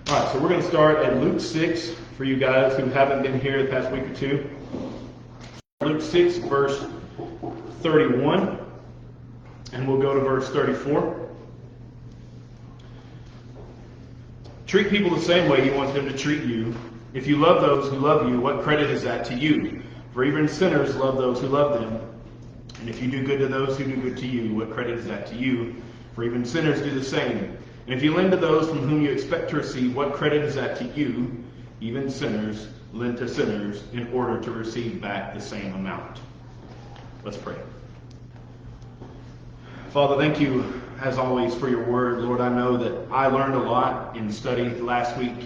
All right, so we're going to start at Luke 6 for you guys who haven't been here the past week or two. Luke 6, verse 31, and we'll go to verse 34. Treat people the same way you want them to treat you. If you love those who love you, what credit is that to you? For even sinners love those who love them. And if you do good to those who do good to you, what credit is that to you? For even sinners do the same. And if you lend to those from whom you expect to receive, what credit is that to you? Even sinners lend to sinners in order to receive back the same amount. Let's pray. Father, thank you, as always, for your word. Lord, I know that I learned a lot in study last week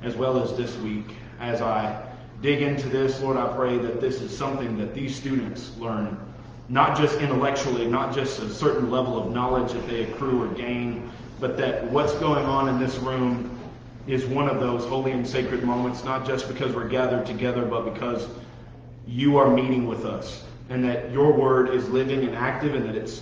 as well as this week. As I dig into this, Lord, I pray that this is something that these students learn, not just intellectually, not just a certain level of knowledge that they accrue or gain, but that what's going on in this room is one of those holy and sacred moments, not just because we're gathered together, but because you are meeting with us, and that your word is living and active, and that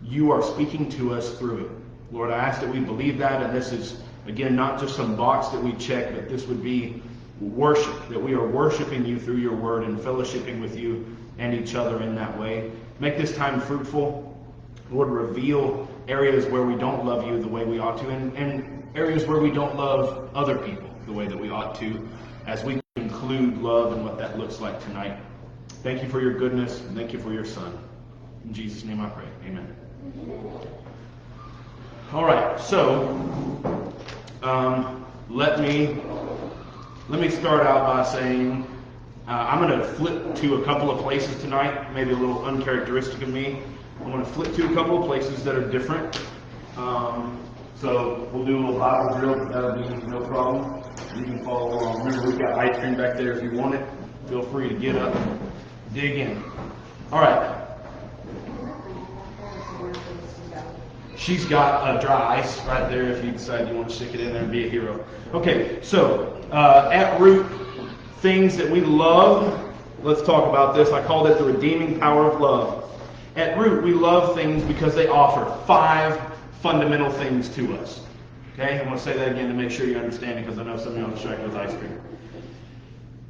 you are speaking to us through it. Lord, I ask that we believe that, and this is, again, not just some box that we check, but this would be worship, that we are worshiping you through your word and fellowshipping with you and each other in that way. Make this time fruitful. Lord, reveal areas where we don't love you the way we ought to, and areas where we don't love other people the way that we ought to, as we include love and what that looks like tonight. Thank you for your goodness, and thank you for your Son. In Jesus' name I pray. Amen. All right, so let me start out by saying I'm going to flip to a couple of places tonight, maybe a little uncharacteristic of me. I'm going to flip to a couple of places that are different. So we'll do a little Bible drill, but that'll be no problem. You can follow along. Remember, we've got ice cream back there if you want it. Feel free to get up and dig in. All right. She's got dry ice right there if you decide you want to stick it in there and be a hero. Okay, so at root, things that we love. Let's talk about this. I called it the redeeming power of love. At root, we love things because they offer 5 fundamental things to us. Okay, I'm going to say that again to make sure you understand it, because I know some of you are distracted with ice cream.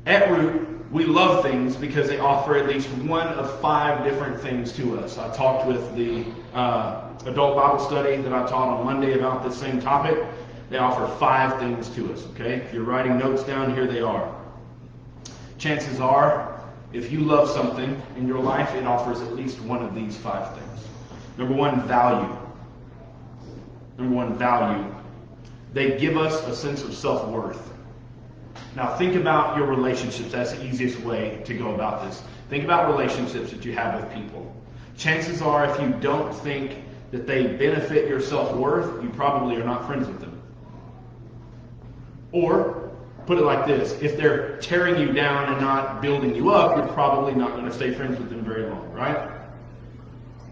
At root, we love things because they offer at least one of 5 different things to us. I talked with the adult Bible study that I taught on Monday about this same topic. They offer 5 things to us. Okay, if you're writing notes down, here they are. Chances are, if you love something in your life, it offers at least one of these 5 things. Number 1, value. Number 1, value. They give us a sense of self-worth. Now think about your relationships. That's the easiest way to go about this. Think about relationships that you have with people. Chances are, if you don't think that they benefit your self-worth, you probably are not friends with them. Or, put it like this, if they're tearing you down and not building you up, you're probably not going to stay friends with them very long, right?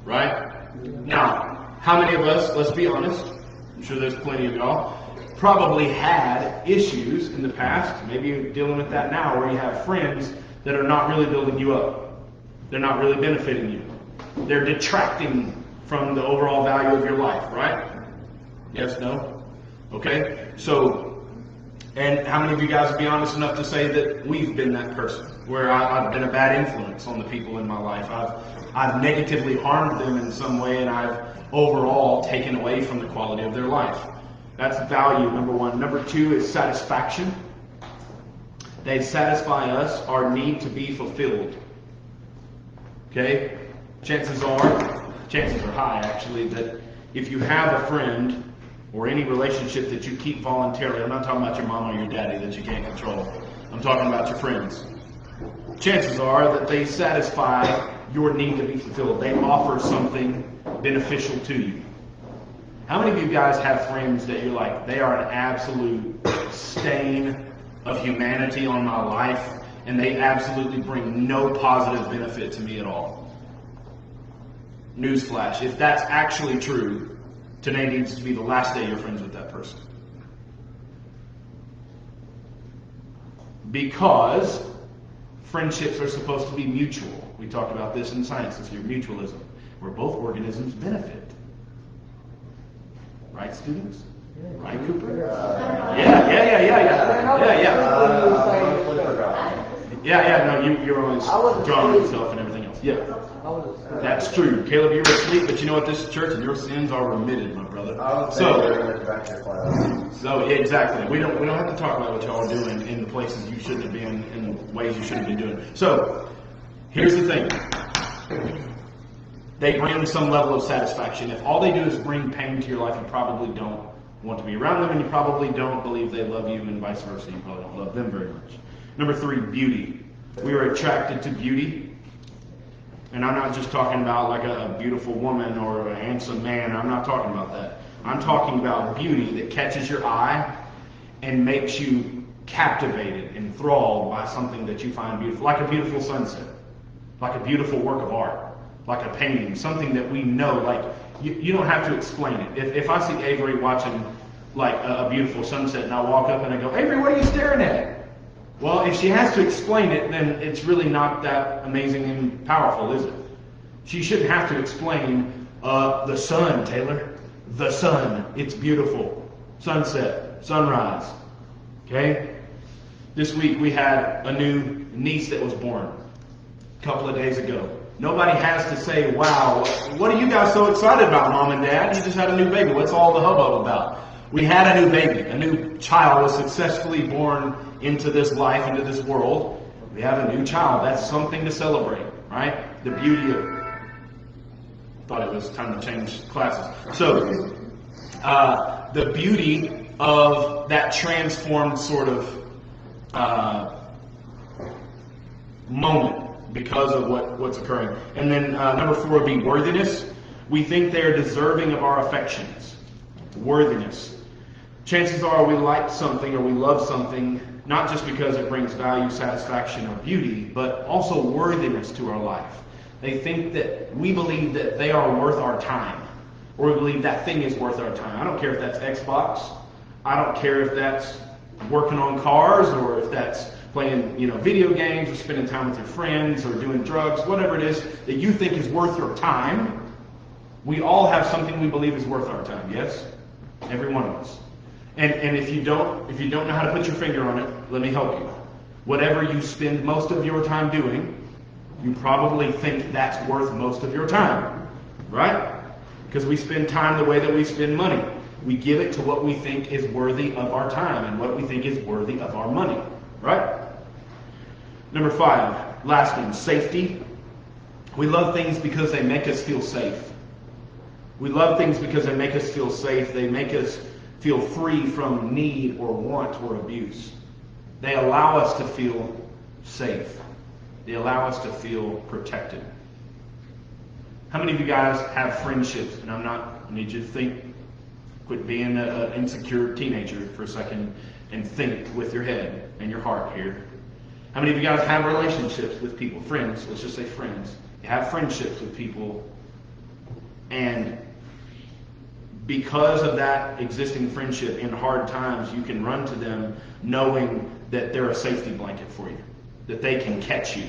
Right? Now, how many of us, let's be honest, I'm sure there's plenty of y'all, probably had issues in the past, maybe you're dealing with that now, where you have friends that are not really building you up. They're not really benefiting you. They're detracting from the overall value of your life, right? Yes, no? Okay, so, and how many of you guys would be honest enough to say that we've been that person, where I've been a bad influence on the people in my life? I've negatively harmed them in some way, and I've overall taken away from the quality of their life. That's value, number 1. Number 2 is satisfaction. They satisfy us, our need to be fulfilled. Okay? Chances are high, actually, that if you have a friend or any relationship that you keep voluntarily, I'm not talking about your mom or your daddy that you can't control. I'm talking about your friends. Chances are that they satisfy your need to be fulfilled. They offer something beneficial to you. How many of you guys have friends that you're like, they are an absolute stain of humanity on my life, and they absolutely bring no positive benefit to me at all? Newsflash, if that's actually true, today needs to be the last day you're friends with that person. Because friendships are supposed to be mutual. We talked about this in science this year, mutualism, where both organisms benefit. Right, students? Right, Cooper? No, you're always drawing yourself and everything else. Yeah. That's true. Caleb, you were asleep, but you know what? This is church, and your sins are remitted, my brother. So yeah, exactly. We don't have to talk about what y'all are doing in the places you shouldn't have been, in ways you shouldn't be doing. So here's the thing. They bring some level of satisfaction. If all they do is bring pain to your life, you probably don't want to be around them, and you probably don't believe they love you, and vice versa. You probably don't love them very much. Number 3, beauty. We are attracted to beauty. And I'm not just talking about like a beautiful woman or a handsome man. I'm not talking about that. I'm talking about beauty that catches your eye and makes you captivated, enthralled by something that you find beautiful. Like a beautiful sunset. Like a beautiful work of art. Like a painting. Something that we know. Like you don't have to explain it. If I see Avery watching like a beautiful sunset and I walk up and I go, Avery, what are you staring at? Well, if she has to explain it, then it's really not that amazing and powerful, is it? She shouldn't have to explain the sun, Taylor. The sun. It's beautiful. Sunset. Sunrise. Okay? This week we had a new niece that was born a couple of days ago. Nobody has to say, wow, what are you guys so excited about, Mom and Dad? You just had a new baby. What's all the hubbub about? We had a new baby. A new child was successfully born into this life, into this world. We have a new child. That's something to celebrate, right? The beauty of it. Thought it was time to change classes. So, the beauty of that transformed sort of moment because of what's occurring. And then number 4 would be worthiness. We think they are deserving of our affections. Worthiness. Chances are we like something or we love something not just because it brings value, satisfaction, or beauty, but also worthiness to our life. They think that we believe that they are worth our time, or we believe that thing is worth our time. I don't care if that's Xbox. I don't care if that's working on cars, or if that's playing, video games, or spending time with your friends, or doing drugs, whatever it is that you think is worth your time. We all have something we believe is worth our time. Yes, every one of us. And if you don't know how to put your finger on it, let me help you. Whatever you spend most of your time doing, you probably think that's worth most of your time, right? Because we spend time the way that we spend money. We give it to what we think is worthy of our time and what we think is worthy of our money, right? Number 5, last one, safety. We love things because they make us feel safe. We love things because they make us feel safe. They make us feel free from need or want or abuse. They allow us to feel safe. They allow us to feel protected. How many of you guys have friendships? And I need you to think, quit being an insecure teenager for a second and think with your head and your heart here. How many of you guys have relationships with people? Friends, let's just say friends. You have friendships with people, and because of that existing friendship in hard times, you can run to them knowing that they're a safety blanket for you, that they can catch you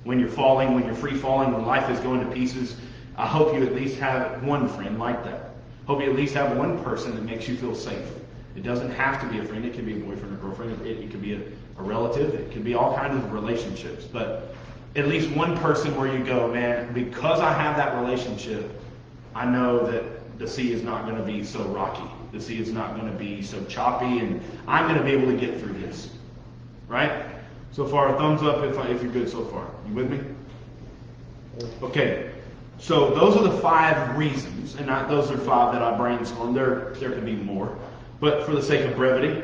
when you're falling, when you're free falling, when life is going to pieces. I hope you at least have one friend like that. Hope you at least have one person that makes you feel safe. It doesn't have to be a friend. It could be a boyfriend or girlfriend. It could be a relative. It could be all kinds of relationships. But at least one person where you go, man, because I have that relationship, I know that the sea is not going to be so rocky. The sea is not going to be so choppy, and I'm going to be able to get through this. Right? So far, thumbs up if you're good so far. You with me? Okay. So those are the 5 reasons, and those are 5 that I brainstormed. There could be more, but for the sake of brevity,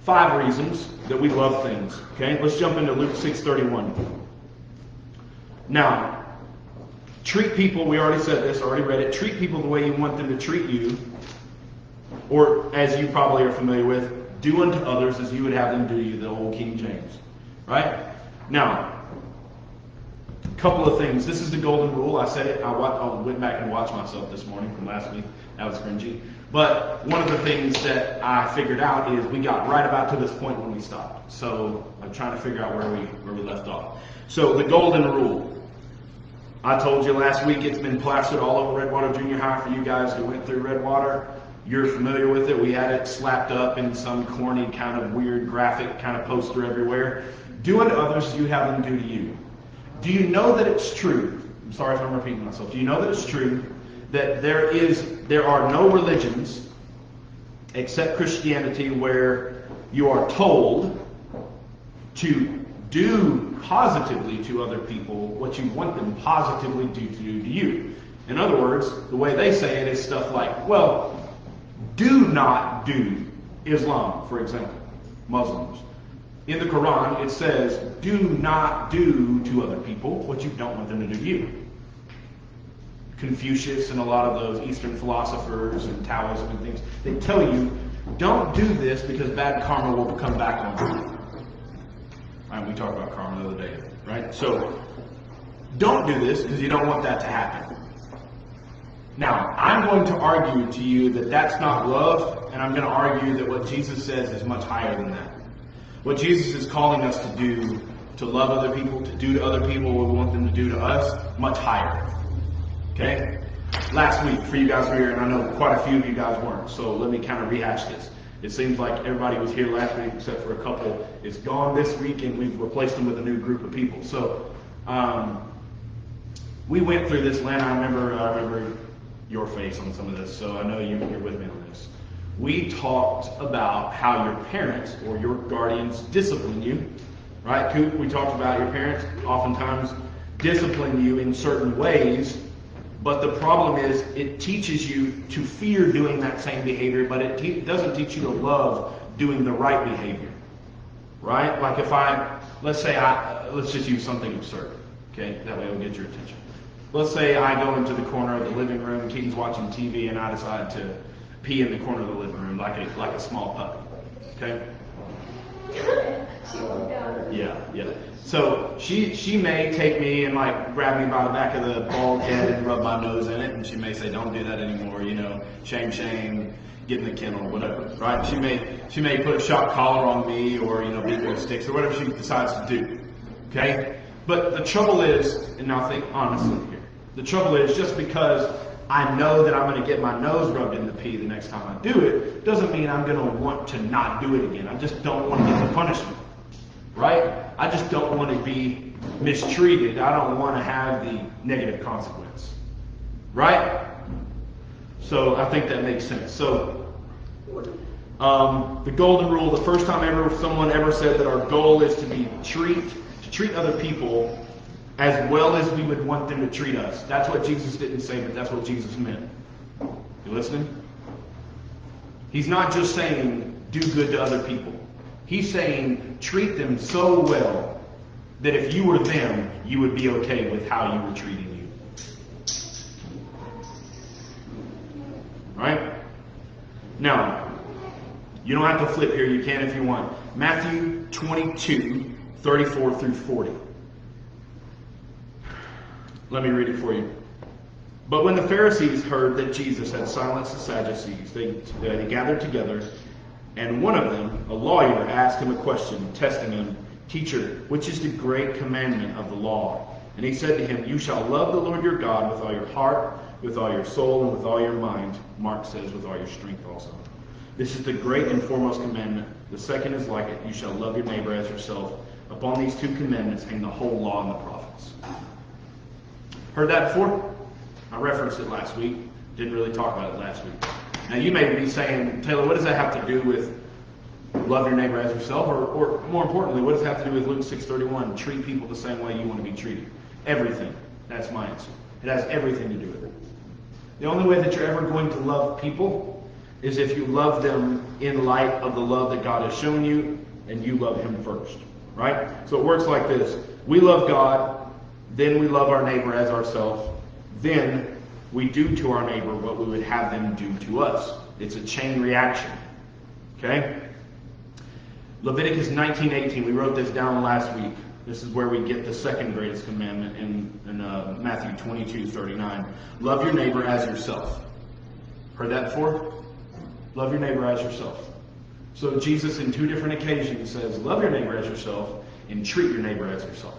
5 reasons that we love things. Okay, let's jump into Luke 6:31. Now, treat people. We already said this. Already read it. Treat people the way you want them to treat you, or as you probably are familiar with, do unto others as you would have them do you. The old King James, right? Now, a couple of things. This is the golden rule. I said it. I went back and watched myself this morning from last week. That was cringy. But one of the things that I figured out is we got right about to this point when we stopped. So I'm trying to figure out where we left off. So the golden rule. I told you last week it's been plastered all over Redwater Junior High for you guys who went through Redwater. You're familiar with it. We had it slapped up in some corny kind of weird graphic kind of poster everywhere. Do unto others as you have them do to you. Do you know that it's true? I'm sorry if I'm repeating myself. Do you know that it's true that there are no religions except Christianity where you are told to do positively to other people what you want them positively to do to you? In other words, the way they say it is stuff like, well, do not do Islam, for example, Muslims. In the Quran, it says, do not do to other people what you don't want them to do to you. Confucius and a lot of those Eastern philosophers and Taoism and things, they tell you, don't do this because bad karma will come back on you. Right, we talked about karma the other day, right? So, don't do this because you don't want that to happen. Now, I'm going to argue to you that that's not love, and I'm going to argue that what Jesus says is much higher than that. What Jesus is calling us to do, to love other people, to do to other people what we want them to do to us, much higher. Okay? Last week, for you guys who were here, and I know quite a few of you guys weren't, so let me kind of rehash this. It seems like everybody was here last week except for a couple is gone this week, and we've replaced them with a new group of people. So, we went through this, Len. I remember your face on some of this, so I know you're with me on this. We talked about how your parents or your guardians discipline you, right, Coop? We talked about your parents oftentimes discipline you in certain ways, but the problem is it teaches you to fear doing that same behavior, but it doesn't teach you to love doing the right behavior, right? Like if let's just use something absurd, okay? That way it'll get your attention. Let's say I go into the corner of the living room, Keaton's watching TV, and I decide to pee in the corner of the living room like a small puppy. Okay? Yeah. So she may take me and like grab me by the back of the bald head and rub my nose in it, and she may say, "Don't do that anymore. You know, shame, get in the kennel, whatever." Right? She may put a shock collar on me, or beat me with sticks, or whatever she decides to do. Okay? But the trouble is, and now think honestly here. The trouble is, just because I know that I'm going to get my nose rubbed in the pee the next time I do it, doesn't mean I'm going to want to not do it again. I just don't want to get the punishment. Right? I just don't want to be mistreated. I don't want to have the negative consequence. Right? So I think that makes sense. So the golden rule, the first time someone ever said that our goal is to treat other people as well as we would want them to treat us. That's what Jesus didn't say, but that's what Jesus meant. You listening? He's not just saying do good to other people. He's saying treat them so well that if you were them, you would be okay with how you were treating you. Right? Now, you don't have to flip here. You can if you want. Matthew 22, 34 through 40. Let me read it for you. But when the Pharisees heard that Jesus had silenced the Sadducees, they gathered together, and one of them, a lawyer, asked him a question, testing him, "Teacher, which is the great commandment of the law?" And he said to him, "You shall love the Lord your God with all your heart, with all your soul, and with all your mind." Mark says, with all your strength also. This is the great and foremost commandment. The second is like it. You shall love your neighbor as yourself. Upon these two commandments hang the whole law and the prophets. Heard that before? I referenced it last week. Didn't really talk about it last week. Now you may be saying, Taylor, what does that have to do with love your neighbor as yourself? Or more importantly, what does it have to do with Luke 6:31? Treat people the same way you want to be treated. Everything. That's my answer. It has everything to do with it. The only way that you're ever going to love people is if you love them in light of the love that God has shown you, and you love Him first. Right? So it works like this. We love God. Then we love our neighbor as ourselves. Then we do to our neighbor what we would have them do to us. It's a chain reaction. Okay? Leviticus 19:18. We wrote this down last week. This is where we get the second greatest commandment in Matthew 22:39. Love your neighbor as yourself. Heard that before? Love your neighbor as yourself. So Jesus in two different occasions says, love your neighbor as yourself and treat your neighbor as yourself.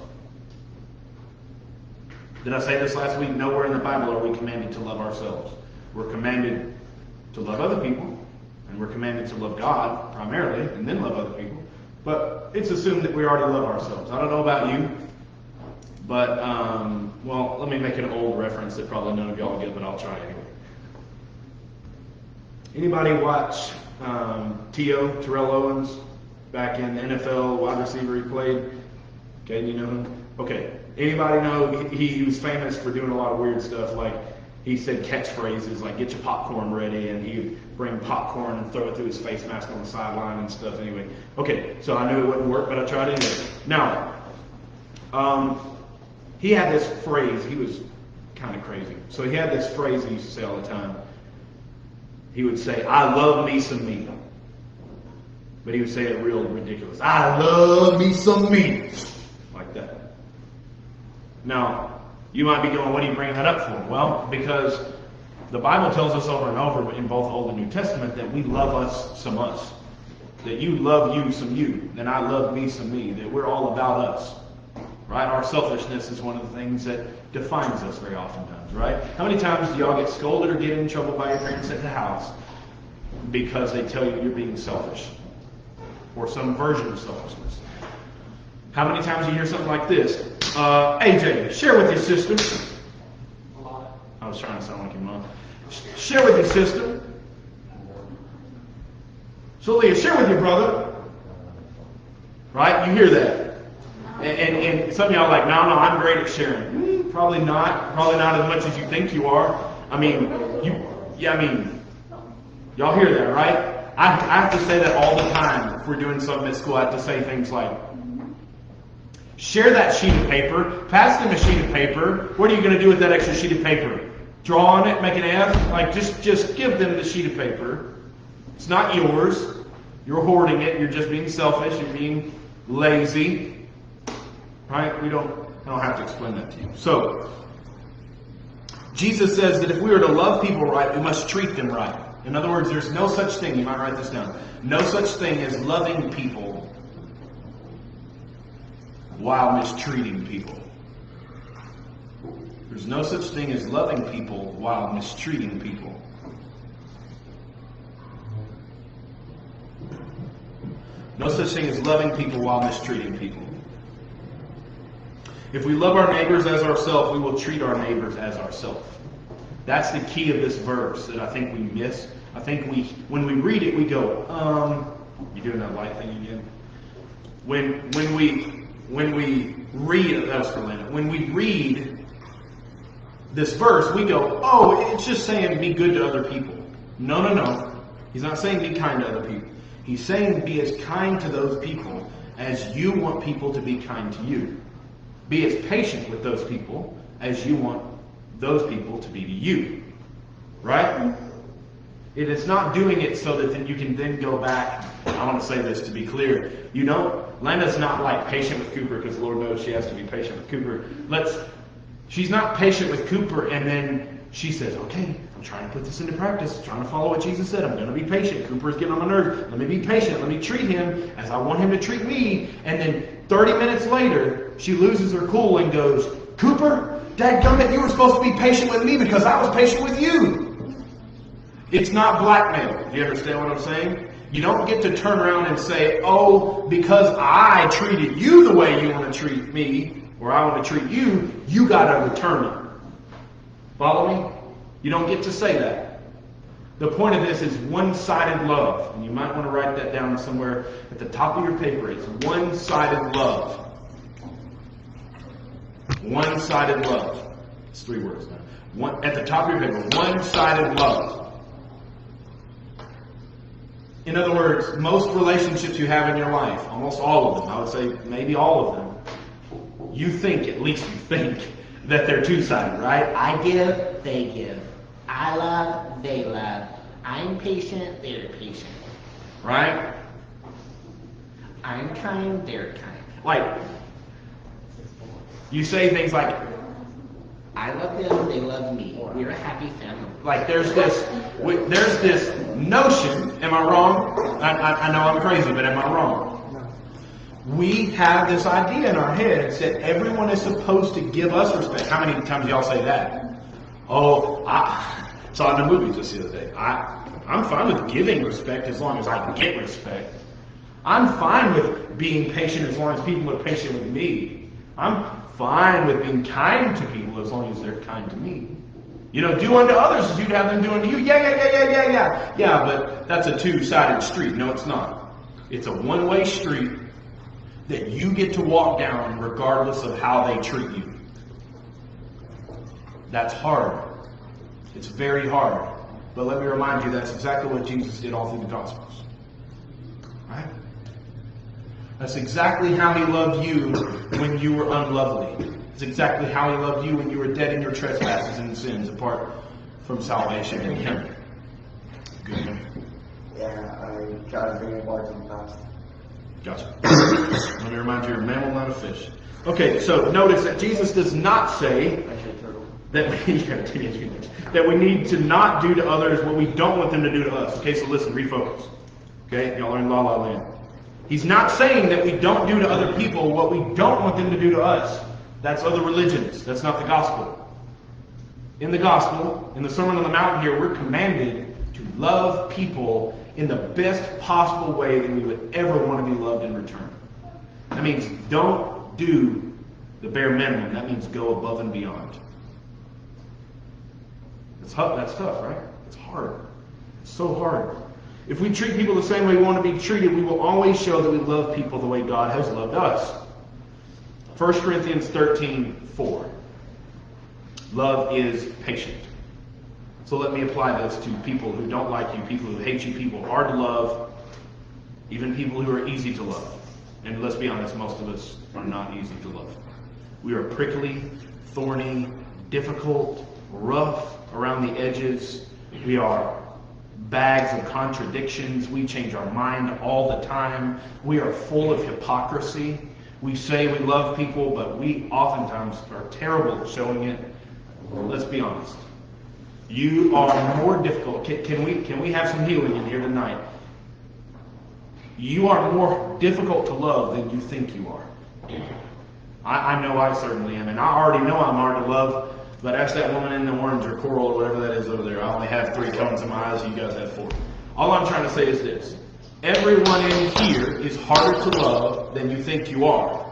Did I say this last week? Nowhere in the Bible are we commanded to love ourselves. We're commanded to love other people, and we're commanded to love God primarily, and then love other people. But it's assumed that we already love ourselves. I don't know about you, but, well, let me make an old reference that probably none of y'all get, but I'll try anyway. Anybody watch Terrell Owens back in the NFL, wide receiver he played? Okay, you know him? Okay. Anybody know he was famous for doing a lot of weird stuff, like he said catchphrases like "get your popcorn ready," and he'd bring popcorn and throw it through his face mask on the sideline and stuff. Anyway, okay, so I knew it wouldn't work, but I tried anyway. Now, he had this phrase. He was kind of crazy, so he had this phrase he used to say all the time. He would say, "I love me some meat," but he would say it real ridiculous. "I love me some meat," like that. Now, you might be going, what are you bringing that up for? Well, because the Bible tells us over and over in both Old and New Testament that we love us some us. That you love you some you. That I love me some me. That we're all about us. Right? Our selfishness is one of the things that defines us very oftentimes, right? How many times do y'all get scolded or get in trouble by your parents at the house because they tell you you're being selfish? Or some version of selfishness? How many times do you hear something like this? AJ, share with your sister. A lot. I was trying to sound like your mom. Share with your sister. So Leah, share with your brother. Right? You hear that. And some of y'all are like, no, I'm great at sharing. Probably not. Probably not as much as you think you are. I mean, y'all hear that, right? I have to say that all the time. If we're doing something at school, I have to say things like, share that sheet of paper. Pass them a sheet of paper. What are you going to do with that extra sheet of paper? Draw on it, make an F? Like, just give them the sheet of paper. It's not yours. You're hoarding it. You're just being selfish. You're being lazy. Right? I don't have to explain that to you. So, Jesus says that if we are to love people right, we must treat them right. In other words, there's no such thing, you might write this down, no such thing as loving people while mistreating people. There's no such thing as loving people while mistreating people. No such thing as loving people while mistreating people. If we love our neighbors as ourselves, we will treat our neighbors as ourselves. That's the key of this verse that I think we miss. I think when we read it, we go, you doing that light thing again? When we read, that was for Lena. When we read this verse, we go, oh, it's just saying be good to other people. No. He's not saying be kind to other people. He's saying be as kind to those people as you want people to be kind to you. Be as patient with those people as you want those people to be to you. Right? It is not doing it so that then you can then go back. I want to say this to be clear. You know, Lena's not like patient with Cooper because the Lord knows she has to be patient with Cooper. She's not patient with Cooper and then she says, okay, I'm trying to put this into practice. I'm trying to follow what Jesus said. I'm going to be patient. Cooper's getting on my nerves. Let me be patient. Let me treat him as I want him to treat me. And then 30 minutes later, she loses her cool and goes, Cooper, dadgummit, you were supposed to be patient with me because I was patient with you. It's not blackmail. Do you understand what I'm saying? You don't get to turn around and say, oh, because I treated you the way you want to treat me, or I want to treat you, you got to return it. Follow me? You don't get to say that. The point of this is one-sided love. And you might want to write that down somewhere at the top of your paper. It's one-sided love. One-sided love. It's 3 words now. At the top of your paper, one-sided love. In other words, most relationships you have in your life, almost all of them, I would say maybe all of them, you think, at least you think, that they're two-sided, right? I give, they give. I love, they love. I'm patient, they're patient. Right? I'm kind, they're kind. Like, you say things like, I love them, they love me. We're a happy family. like there's this notion, am I wrong? I know I'm crazy, but am I wrong? We have this idea in our heads that everyone is supposed to give us respect. How many times y'all say that? Oh, I saw in the movies just the other day. I I'm fine with giving respect as long as I get respect. I'm fine with being patient as long as people are patient with me. I'm fine with being kind to people as long as they're kind to me. Do unto others as you'd have them do unto you. Yeah. Yeah, but that's a two-sided street. No, it's not. It's a one-way street that you get to walk down regardless of how they treat you. That's hard. It's very hard. But let me remind you, that's exactly what Jesus did all through the Gospels. Right? That's exactly how he loved you when you were unlovely. It's exactly how he loved you when you were dead in your trespasses and sins, apart from salvation in him. Good. Yeah, I try to bring it back in the past. Gotcha. Let me remind you, you're a mammal, not a fish. Okay, so notice that Jesus does not say that we need to not do to others what we don't want them to do to us. Okay, so listen, refocus. Okay, y'all are in La La Land. He's not saying that we don't do to other people what we don't want them to do to us. That's other religions. That's not the gospel. In the gospel, in the Sermon on the Mount here, we're commanded to love people in the best possible way that we would ever want to be loved in return. That means don't do the bare minimum. That means go above and beyond. That's tough, right? It's hard. It's so hard. If we treat people the same way we want to be treated, we will always show that we love people the way God has loved us. 1 Corinthians 13:4. Love is patient. So let me apply this to people who don't like you, people who hate you, people hard to love, even people who are easy to love. And let's be honest, most of us are not easy to love. We are prickly, thorny, difficult, rough around the edges. We are bags of contradictions. We change our mind all the time. We are full of hypocrisy. We say we love people, but we oftentimes are terrible at showing it. Let's be honest. You are more difficult. Can we have some healing in here tonight? You are more difficult to love than you think you are. I know I certainly am, and I already know I'm hard to love, but ask that woman in the orange or coral or whatever that is over there. I only have 3 cones in my eyes, you guys have 4. All I'm trying to say is this. Everyone in here is harder to love than you think you are.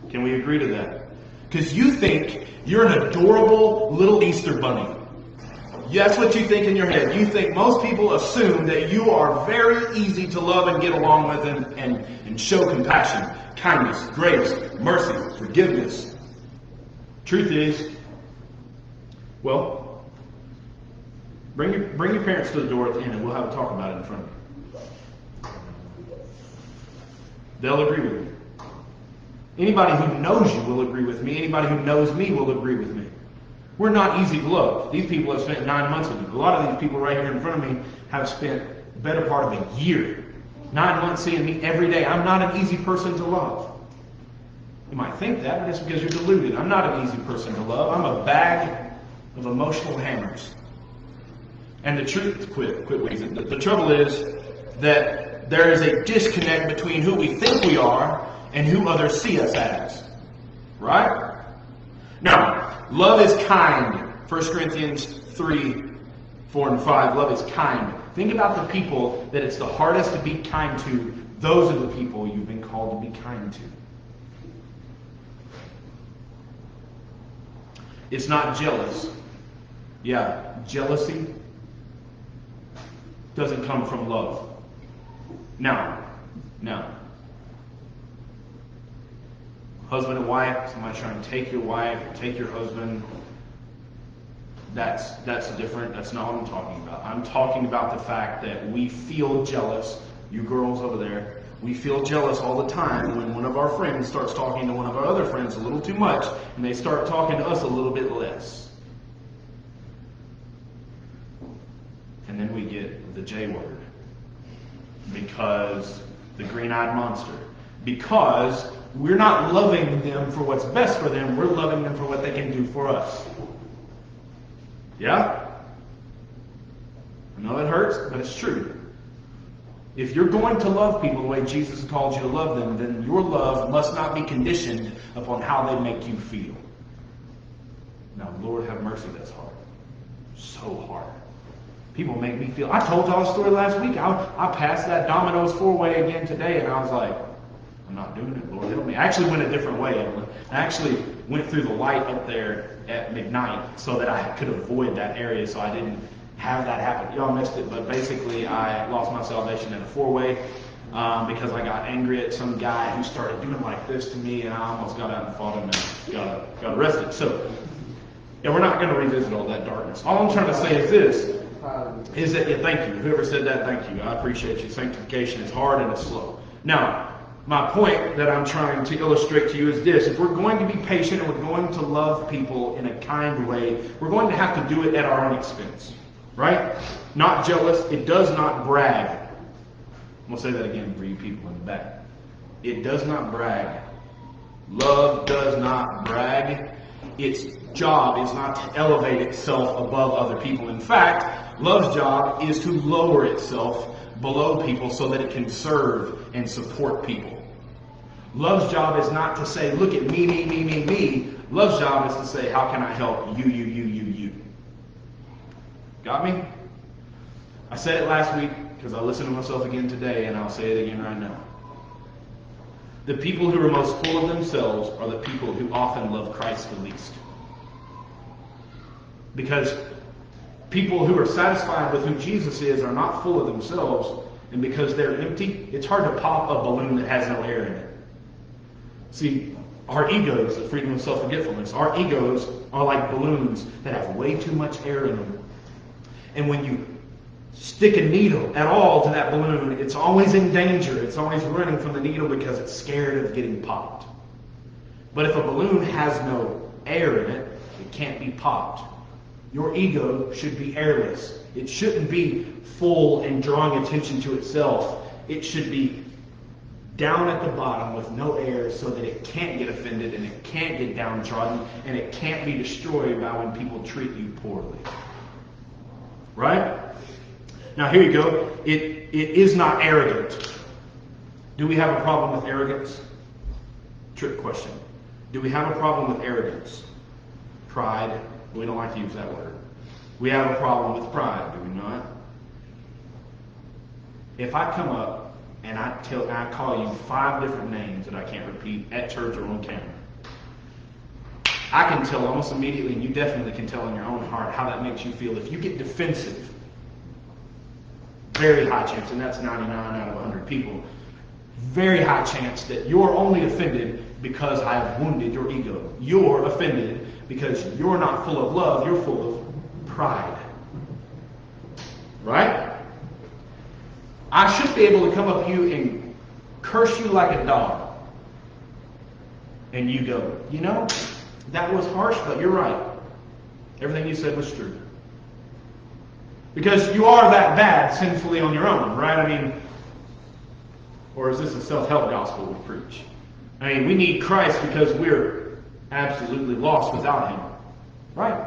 Can we agree to that? Because you think you're an adorable little Easter bunny. That's what you think in your head. You think most people assume that you are very easy to love and get along with and show compassion, kindness, grace, mercy, forgiveness. Truth is, well, bring your parents to the door at the end and we'll have a talk about it in front of you. They'll agree with me. Anybody who knows you will agree with me. Anybody who knows me will agree with me. We're not easy to love. These people have spent 9 months with me. A lot of these people right here in front of me have spent the better part of a year. 9 months seeing me every day. I'm not an easy person to love. You might think that, but it's because you're deluded. I'm not an easy person to love. I'm a bag of emotional hammers. And the truth, quit wheezing. The trouble is that there is a disconnect between who we think we are and who others see us as. Right? Now, love is kind. 1 Corinthians 3, 4, and 5. Love is kind. Think about the people that it's the hardest to be kind to. Those are the people you've been called to be kind to. It's not jealous. Yeah, jealousy doesn't come from love. Now, husband and wife, somebody's trying to take your wife or take your husband. That's different. That's not what I'm talking about. I'm talking about the fact that we feel jealous. You girls over there, we feel jealous all the time when one of our friends starts talking to one of our other friends a little too much and they start talking to us a little bit less. And then we get the J word. Because the green-eyed monster. Because we're not loving them for what's best for them. We're loving them for what they can do for us. Yeah? I know it hurts, but it's true. If you're going to love people the way Jesus called you to love them, then your love must not be conditioned upon how they make you feel. Now, Lord have mercy, that's hard. So hard. People make me feel, I told y'all a story last week. I passed that Domino's 4-way again today, and I was like, I'm not doing it, Lord help me. I actually went a different way. I actually went through the light up there at McKnight so that I could avoid that area so I didn't have that happen. Y'all missed it, but basically I lost my salvation at a 4-way because I got angry at some guy who started doing like this to me, and I almost got out and fought him and got arrested. So, yeah, we're not going to revisit all that darkness. All I'm trying to say is this, is that, yeah, thank you. Whoever said that, thank you. I appreciate you. Sanctification is hard and it's slow. Now, my point that I'm trying to illustrate to you is this. If we're going to be patient and we're going to love people in a kind way, we're going to have to do it at our own expense. Right? Not jealous. It does not brag. I'm going to say that again for you people in the back. It does not brag. Love does not brag. Its job is not to elevate itself above other people. In fact, love's job is to lower itself below people so that it can serve and support people. Love's job is not to say, look at me, me, me, me, me. Love's job is to say, how can I help you, you, you, you, you? Got me? I said it last week because I listened to myself again today, and I'll say it again right now. The people who are most full of themselves are the people who often love Christ the least. Because people who are satisfied with who Jesus is are not full of themselves, and because they're empty, it's hard to pop a balloon that has no air in it. See, our egos, the freedom of self-forgetfulness, our egos are like balloons that have way too much air in them. And when you stick a needle at all to that balloon, it's always in danger. It's always running from the needle because it's scared of getting popped. But if a balloon has no air in it, it can't be popped. Your ego should be airless. It shouldn't be full and drawing attention to itself. It should be down at the bottom with no air so that it can't get offended and it can't get downtrodden and it can't be destroyed by when people treat you poorly. Right? Now here you go. It is not arrogant. Do we have a problem with arrogance? Trick question. Do we have a problem with arrogance? Pride? We don't like to use that word. We have a problem with pride, do we not? If I come up and I call you 5 different names that I can't repeat at church or on camera, I can tell almost immediately, and you definitely can tell in your own heart how that makes you feel. If you get defensive, very high chance, and that's 99 out of 100 people, very high chance that you're only offended because I have wounded your ego. You're offended because you're not full of love, you're full of pride. Right? I should be able to come up to you and curse you like a dog. And you go, you know, that was harsh, but you're right. Everything you said was true. Because you are that bad sinfully on your own, right? I mean, or is this a self-help gospel we preach? I mean, we need Christ because we're absolutely lost without Him. Right?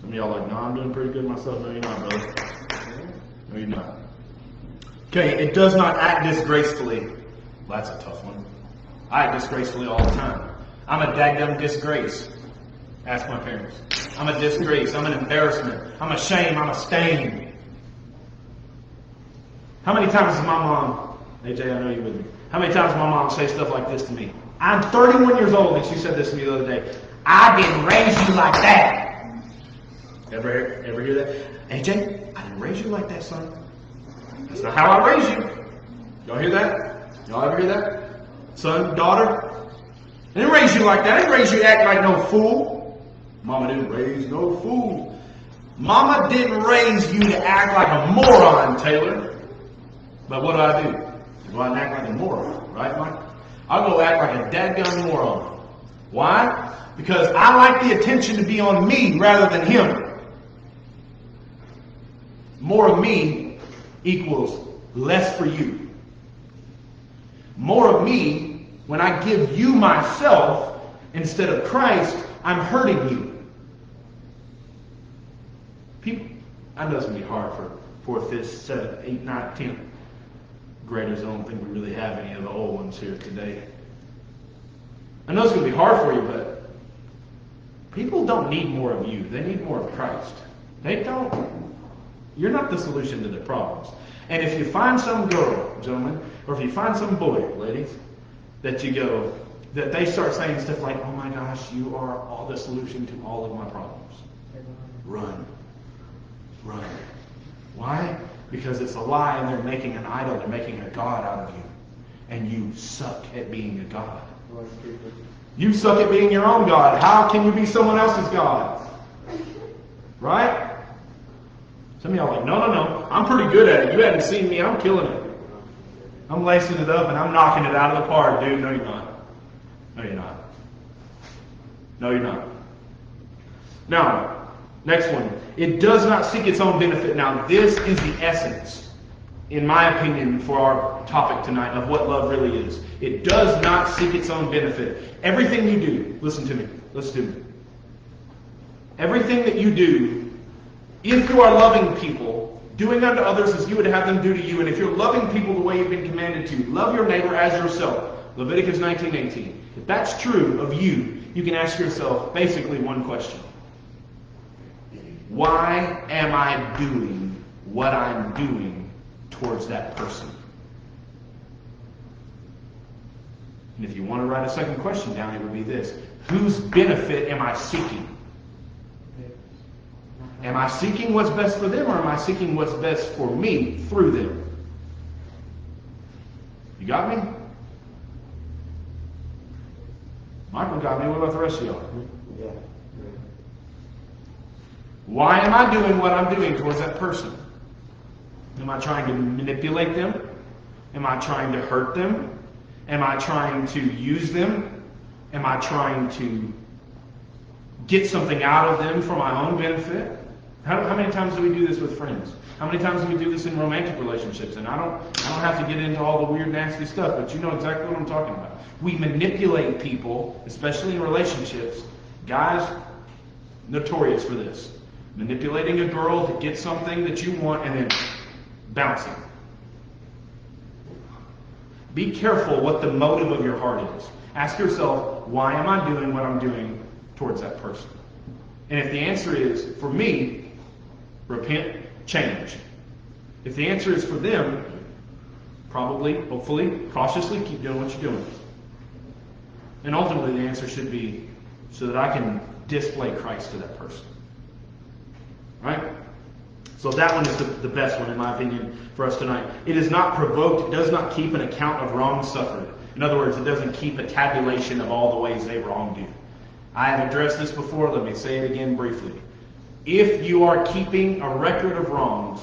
Some of y'all are like, no, I'm doing pretty good myself. No, you're not, brother. No, you're not. Okay, it does not act disgracefully. Well, that's a tough one. I act disgracefully all the time. I'm a daggum disgrace. Ask my parents. I'm a disgrace. I'm an embarrassment. I'm a shame. I'm a stain. How many times does my mom, AJ, I know you with me. How many times does my mom say stuff like this to me? I'm 31 years old, and she said this to me the other day. I didn't raise you like that. Ever hear that? AJ, I didn't raise you like that, son. That's not how I raised you. Y'all hear that? Y'all ever hear that? Son, daughter, I didn't raise you like that. I didn't raise you to act like no fool. Mama didn't raise no fool. Mama didn't raise you to act like a moron, Taylor. But what do? Go out and act like a moron, right, Mike? I'll go act like a dadgum moron. Why? Because I like the attention to be on me rather than him. More of me equals less for you. More of me, when I give you myself instead of Christ, I'm hurting you. People, I know it's going to be hard for 4th, 5th, 7th, 8th, 9th, 10th graders. I don't think we really have any of the old ones here today. I know it's going to be hard for you, but people don't need more of you. They need more of Christ. They don't. You're not the solution to their problems. And if you find some girl, gentlemen, or if you find some boy, ladies, that they start saying stuff like, oh my gosh, you are all the solution to all of my problems. Run. Run. Why? Because it's a lie and they're making an idol. They're making a god out of you. And you suck at being a god. You suck at being your own God. How can you be someone else's God? Right? Some of y'all are like, no. I'm pretty good at it. You haven't seen me. I'm killing it. I'm lacing it up and I'm knocking it out of the park, dude. No, you're not. No, you're not. No, you're not. Now, next one. It does not seek its own benefit. Now, this is the essence, in my opinion, for our topic tonight of what love really is. It does not seek its own benefit. Everything you do, listen to me. Everything that you do, if you are loving people, doing unto others as you would have them do to you, and if you're loving people the way you've been commanded to, love your neighbor as yourself. Leviticus 19:18. If that's true of you, you can ask yourself basically one question. Why am I doing what I'm doing towards that person? And if you want to write a second question down, it would be this. Whose benefit am I seeking? Am I seeking what's best for them, or am I seeking what's best for me through them? You got me? Michael got me. What about the rest of y'all? Yeah. Why am I doing what I'm doing towards that person? Am I trying to manipulate them? Am I trying to hurt them? Am I trying to use them? Am I trying to get something out of them for my own benefit? How many times do we do this with friends? How many times do we do this in romantic relationships? And I don't have to get into all the weird, nasty stuff, but you know exactly what I'm talking about. We manipulate people, especially in relationships. Guys, notorious for this. Manipulating a girl to get something that you want and then bouncing. Be careful what the motive of your heart is. Ask yourself, why am I doing what I'm doing towards that person? And if the answer is, for me, repent, change. If the answer is for them, probably, hopefully, cautiously keep doing what you're doing. And ultimately the answer should be so that I can display Christ to that person. Right? So that one is the best one, in my opinion, for us tonight. It is not provoked. It does not keep an account of wrong suffered. In other words, it doesn't keep a tabulation of all the ways they wronged you. I have addressed this before. Let me say it again briefly. If you are keeping a record of wrongs,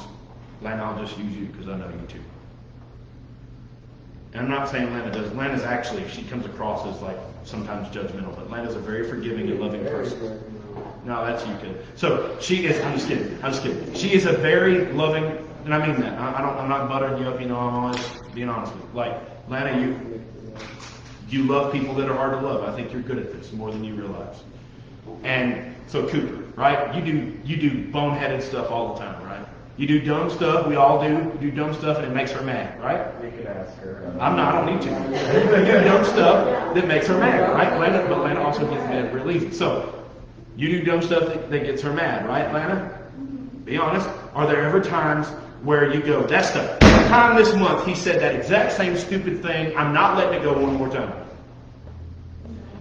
Lana, I'll just use you because I know you too. And I'm not saying Lana does. Lana's actually, she comes across as like sometimes judgmental, but Lana's a very forgiving and loving person. No, that's you, kid. So she is. I'm just kidding. She is a very loving, and I mean that. I'm not buttering you up. You know, I'm always being honest with you. Like Lana, you love people that are hard to love. I think you're good at this more than you realize. And so Cooper, right? You do boneheaded stuff all the time, right? You do dumb stuff. We all do. You do dumb stuff, and it makes her mad, right? You could ask her. I don't need to. You do dumb stuff that makes her mad, right? But Lana also gets mad real easy. So you do dumb stuff that gets her mad, right, Lana? Be honest. Are there ever times where you go, that's the first time this month he said that exact same stupid thing. I'm not letting it go one more time.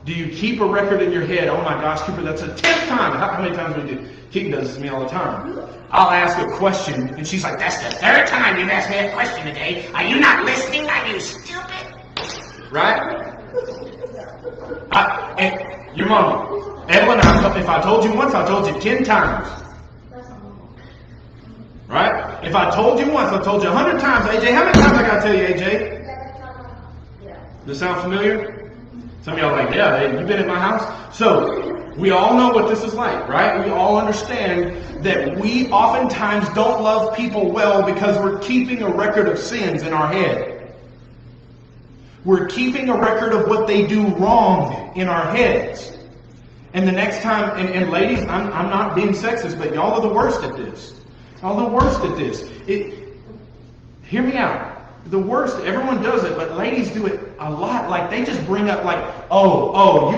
Do you keep a record in your head? Oh my gosh, Cooper, that's the 10th time. How many times do we do? Keaton does this to me all the time. I'll ask a question, and she's like, that's the third time you've asked me that question today. Are you not listening? Are you stupid? Right? And your mom, Evelyn, if I told you once, I told you 10 times. Right? If I told you once, I told you 100 times. AJ, how many times I got to tell you, AJ? Does this sound familiar? Some of y'all are like, yeah, you've been at my house. So, we all know what this is like, right? We all understand that we oftentimes don't love people well because we're keeping a record of sins in our head. We're keeping a record of what they do wrong in our heads. And the next time, and ladies, I'm not being sexist, but y'all are the worst at this. Y'all are the worst at this. Hear me out. The worst, everyone does it, but ladies do it a lot. Like, they just bring up like,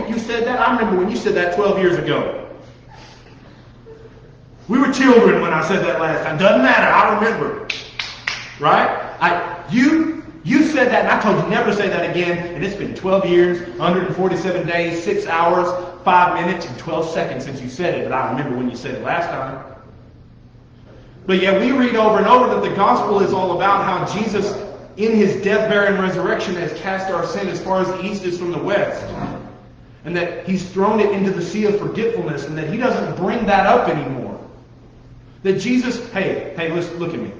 you said that? I remember when you said that 12 years ago. We were children when I said that last time. Doesn't matter. I remember. Right? You said that, and I told you never to say that again. And it's been 12 years, 147 days, 6 hours, 5 minutes, and 12 seconds since you said it. But I remember when you said it last time. But yet we read over and over that the gospel is all about how Jesus, in his death, burial, and resurrection, has cast our sin as far as the east is from the west. And that he's thrown it into the sea of forgetfulness, and that he doesn't bring that up anymore. That Jesus, hey, listen, look at me.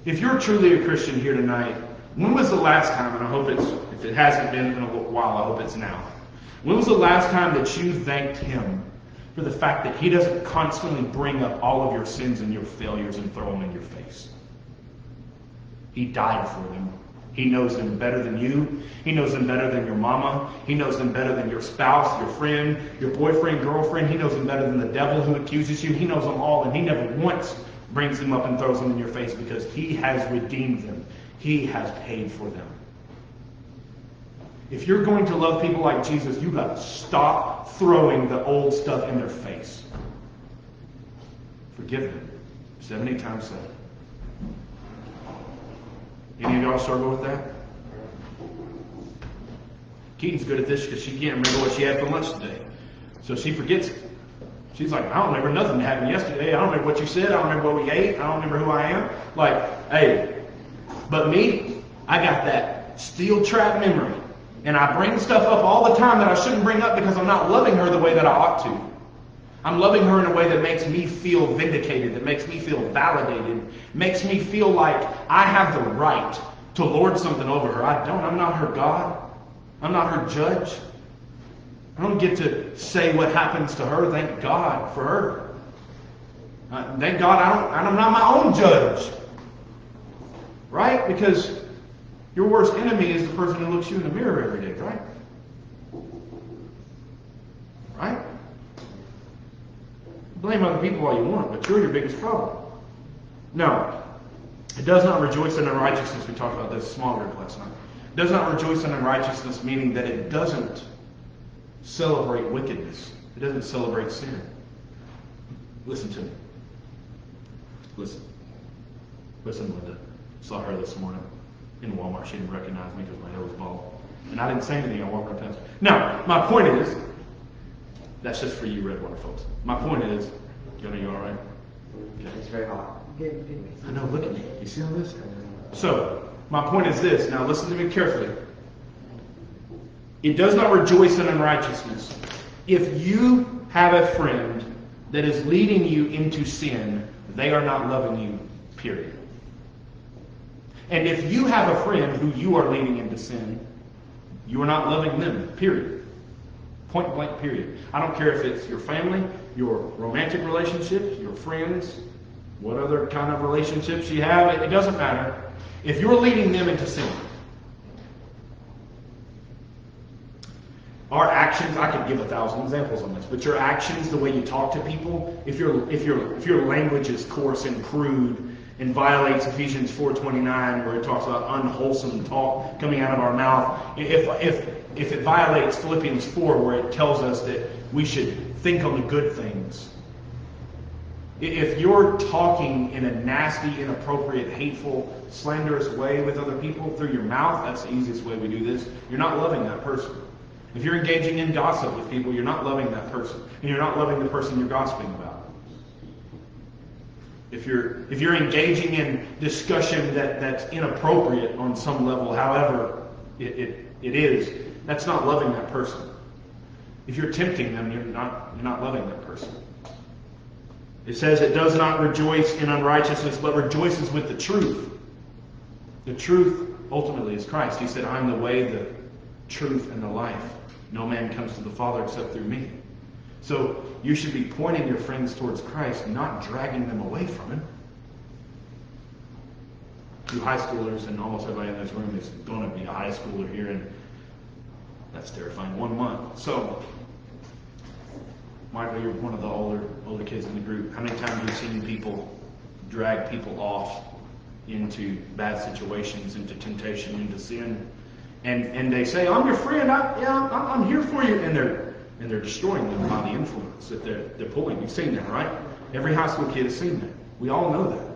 If you're truly a Christian here tonight, when was the last time, and I hope if it hasn't been in a while, I hope it's now. When was the last time that you thanked him for the fact that he doesn't constantly bring up all of your sins and your failures and throw them in your face? He died for them. He knows them better than you. He knows them better than your mama. He knows them better than your spouse, your friend, your boyfriend, girlfriend. He knows them better than the devil who accuses you. He knows them all, and he never once brings them up and throws them in your face because he has redeemed them. He has paid for them. If you're going to love people like Jesus, you've got to stop throwing the old stuff in their face. Forgive them 70 times 7. Any of y'all struggle with that? Keaton's good at this because she can't remember what she had for lunch today. So she forgets it. She's like, I don't remember nothing that happened yesterday. I don't remember what you said. I don't remember what we ate. I don't remember who I am. Like, hey, but me, I got that steel trap memory. And I bring stuff up all the time that I shouldn't bring up because I'm not loving her the way that I ought to. I'm loving her in a way that makes me feel vindicated, that makes me feel validated, makes me feel like I have the right to lord something over her. I don't. I'm not her God. I'm not her judge. I don't get to say what happens to her. Thank God for her. Thank God I'm not my own judge. Right? Because your worst enemy is the person who looks you in the mirror every day, right? Right? Blame other people all you want, but you're your biggest problem. No. It does not rejoice in unrighteousness. We talked about this small group last night. It does not rejoice in unrighteousness, meaning that it doesn't celebrate wickedness. It doesn't celebrate sin. Listen to me. Listen. Listen, Linda. Saw her this morning in Walmart. She didn't recognize me because my hair was bald. And I didn't say anything. I walked right past her. Now, my point is, that's just for you Redwater folks. My point is, Jonah, you all right? Okay. It's very hot. I know, look at me. You see all this? So, my point is this. Now, listen to me carefully. It does not rejoice in unrighteousness. If you have a friend that is leading you into sin, they are not loving you, period. And if you have a friend who you are leading into sin, you are not loving them, period. Point blank, period. I don't care if it's your family, your romantic relationships, your friends, what other kind of relationships you have, it doesn't matter. If you're leading them into sin, our actions, I could give 1,000 examples on this, but your actions, the way you talk to people, if your language is coarse and crude and violates Ephesians 4:29, where it talks about unwholesome talk coming out of our mouth, if it violates Philippians 4, where it tells us that we should think on the good things, if you're talking in a nasty, inappropriate, hateful, slanderous way with other people through your mouth, that's the easiest way we do this, you're not loving that person. If you're engaging in gossip with people, you're not loving that person. And you're not loving the person you're gossiping about. If you're engaging in discussion that's inappropriate on some level, however it is, that's not loving that person. If you're tempting them, you're not loving that person. It says it does not rejoice in unrighteousness, but rejoices with the truth. The truth ultimately is Christ. He said, I'm the way, the truth, and the life. No man comes to the Father except through me. So you should be pointing your friends towards Christ, not dragging them away from Him. You high schoolers, and almost everybody in this room is going to be a high schooler here, and that's terrifying. 1 month. So, Michael, you're one of the older kids in the group. How many times have you seen people drag people off into bad situations, into temptation, into sin? And they say, I'm your friend, I'm here for you. And they're destroying them by the influence that they're pulling. You've seen that, right? Every high school kid has seen that. We all know that.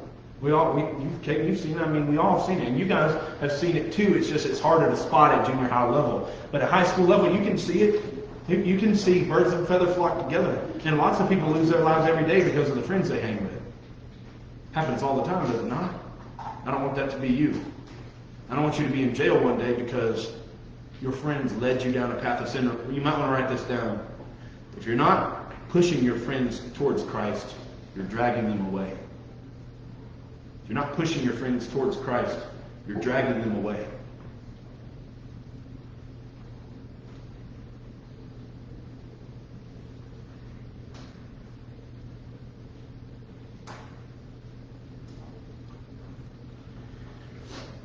You've seen it. I mean, we all have seen it. And you guys have seen it too. It's just, it's harder to spot at junior high level. But at high school level, you can see it. You can see birds of a feather flock together. And lots of people lose their lives every day because of the friends they hang with. Happens all the time, does it not? I don't want that to be you. I don't want you to be in jail one day because your friends led you down a path of sin. You might want to write this down. If you're not pushing your friends towards Christ, you're dragging them away. If you're not pushing your friends towards Christ, you're dragging them away.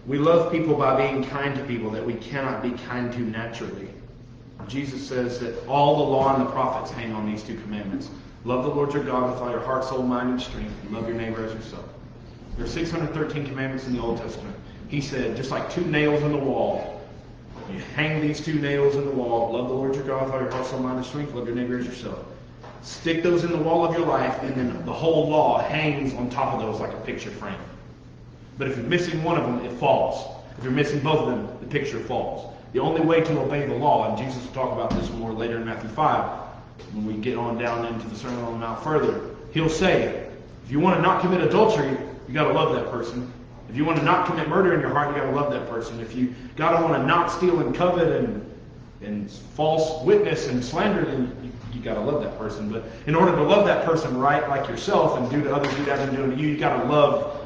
We love people by being kind to people that we cannot be kind to naturally. Jesus says that all the law and the prophets hang on these two commandments. Love the Lord your God with all your heart, soul, mind, and strength, and love your neighbor as yourself. There are 613 commandments in the Old Testament. He said, just like two nails in the wall, you hang these two nails in the wall, love the Lord your God with all your heart, soul, mind, and strength, love your neighbor as yourself. Stick those in the wall of your life, and then the whole law hangs on top of those like a picture frame. But if you're missing one of them, it falls. If you're missing both of them, the picture falls. The only way to obey the law, and Jesus will talk about this more later in Matthew 5, when we get on down into the Sermon on the Mount further, he'll say, if you want to not commit adultery, you got to love that person. If you want to not commit murder in your heart, you got to love that person. If you got to want to not steal and covet and false witness and slander, then you got to love that person. But in order to love that person right, like yourself, and do to others you haven't done to you, you got to love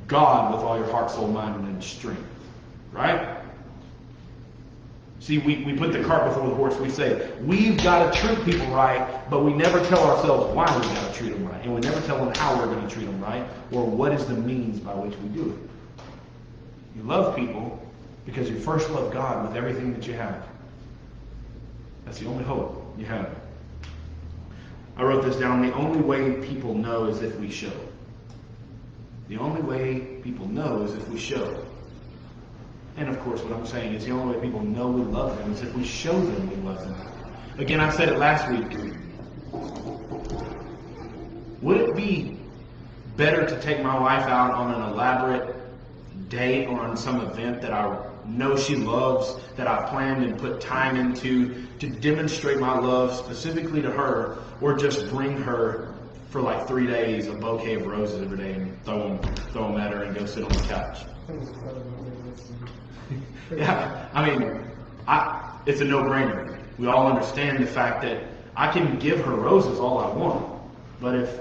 God with all your heart, soul, mind, and strength. Right? See, we put the cart before the horse. We say, we've got to treat people right, but we never tell ourselves why we've got to treat them right. And we never tell them how we're going to treat them right, or what is the means by which we do it. You love people because you first love God with everything that you have. That's the only hope you have. I wrote this down. The only way people know is if we show. The only way people know is if we show. And of course, what I'm saying is the only way people know we love them is if we show them we love them. Again, I said it last week. Would it be better to take my wife out on an elaborate date or on some event that I know she loves, that I planned and put time into to demonstrate my love specifically to her, or just bring her for like 3 days a bouquet of roses every day and throw them at her and go sit on the couch? Yeah, I mean, it's a no-brainer. We all understand the fact that I can give her roses all I want, but if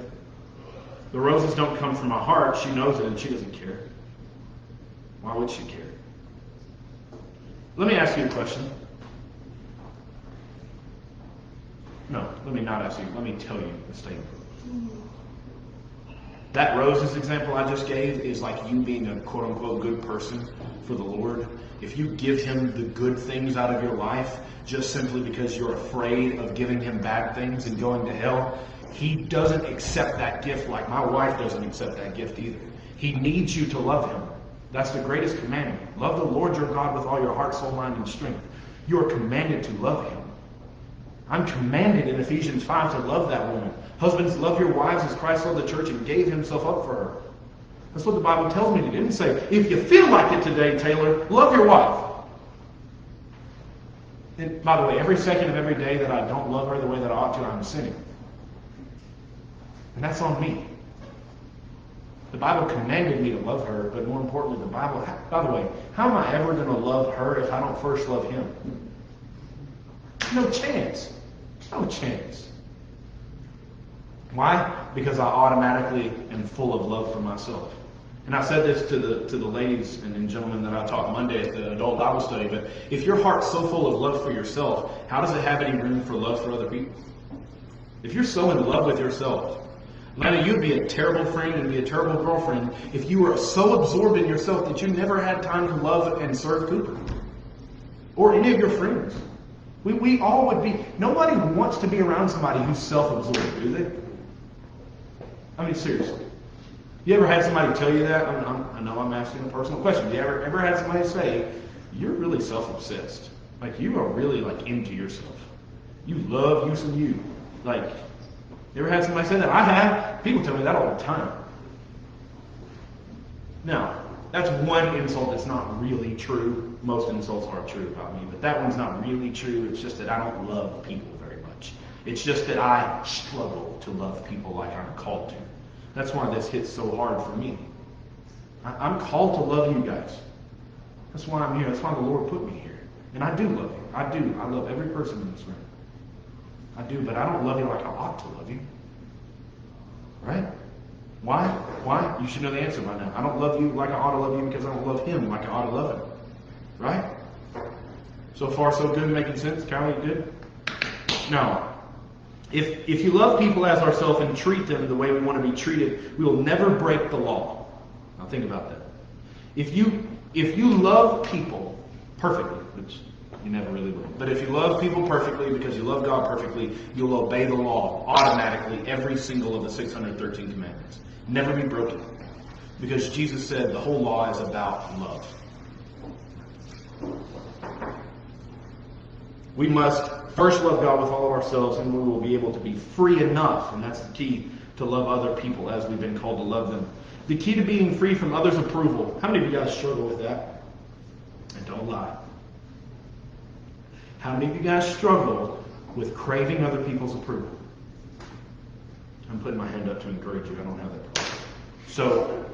the roses don't come from my heart, she knows it and she doesn't care. Why would she care? Let me ask you a question. No, let me not ask you. Let me tell you a statement. That roses example I just gave is like you being a quote-unquote good person for the Lord. If you give him the good things out of your life just simply because you're afraid of giving him bad things and going to hell, he doesn't accept that gift like my wife doesn't accept that gift either. He needs you to love him. That's the greatest commandment. Love the Lord your God with all your heart, soul, mind, and strength. You are commanded to love him. I'm commanded in Ephesians 5 to love that woman. Husbands, love your wives as Christ loved the church and gave himself up for her. That's what the Bible tells me to do. It didn't say, if you feel like it today, Taylor, love your wife. And by the way, every second of every day that I don't love her the way that I ought to, I'm sinning. And that's on me. The Bible commanded me to love her, but more importantly, the Bible, by the way, how am I ever going to love her if I don't first love him? No chance. No chance. Why? Because I automatically am full of love for myself. And I said this to the ladies and gentlemen that I taught Monday at the adult Bible study, but if your heart's so full of love for yourself, how does it have any room for love for other people? If you're so in love with yourself, Lana, you'd be a terrible friend and be a terrible girlfriend if you were so absorbed in yourself that you never had time to love and serve Cooper or any of your friends. We all would be. Nobody wants to be around somebody who's self-absorbed, do they? I mean, seriously. You ever had somebody tell you that? I know I'm asking a personal question. You ever had somebody say, you're really self-obsessed? Like, you are really, like, into yourself. You love you some you. Like, You ever had somebody say that? I have. People tell me that all the time. Now, that's one insult that's not really true. Most insults are true about me, but that one's not really true. It's just that I don't love people very much. It's just that I struggle to love people like I'm called to. That's why this hits so hard for me. I'm called to love you guys. That's why I'm here. That's why the Lord put me here. And I do love you. I do. I love every person in this room. I do, but I don't love you like I ought to love you. Right? Why? Why? You should know the answer by now. I don't love you like I ought to love you because I don't love him like I ought to love him. Right? So far, so good, making sense? Kylie, good? Now, if you love people as ourselves and treat them the way we want to be treated, we will never break the law. Now think about that. If you love people perfectly, which you never really will, but if you love people perfectly because you love God perfectly, you'll obey the law automatically, every single of the 613 commandments. Never be broken. Because Jesus said the whole law is about love. We must first love God with all of ourselves, and we will be able to be free enough, and that's the key, to love other people as we've been called to love them. The key to being free from others' approval. How many of you guys struggle with that? And don't lie. How many of you guys struggle with craving other people's approval? I'm putting my hand up to encourage you. I don't have that problem. So,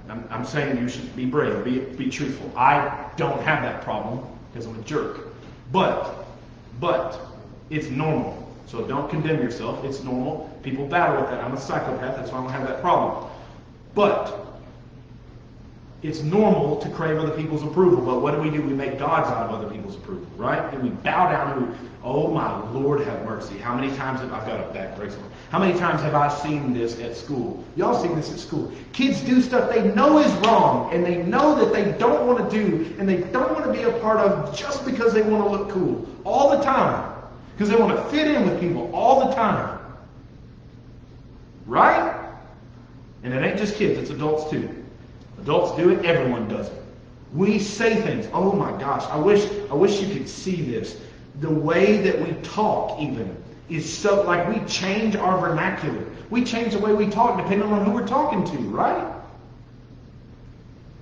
I'm saying you should be brave, be truthful. I don't have that problem because I'm a jerk. But it's normal. So don't condemn yourself. It's normal. People battle with that. I'm a psychopath. That's why I don't have that problem. But it's normal to crave other people's approval. But what do? We make gods out of other people's approval, right? And we bow down and oh my Lord, have mercy. How many times have I've got a back brace on? How many times have I seen this at school? Y'all seen this at school. Kids do stuff they know is wrong, and they know that they don't want to do, and they don't want to be a part of just because they want to look cool. All the time. Because they want to fit in with people all the time. Right? And it ain't just kids, it's adults too. Adults do it, everyone does it. We say things. Oh my gosh, I wish you could see this. The way that we talk even is so, like, we change our vernacular. We change the way we talk depending on who we're talking to, right?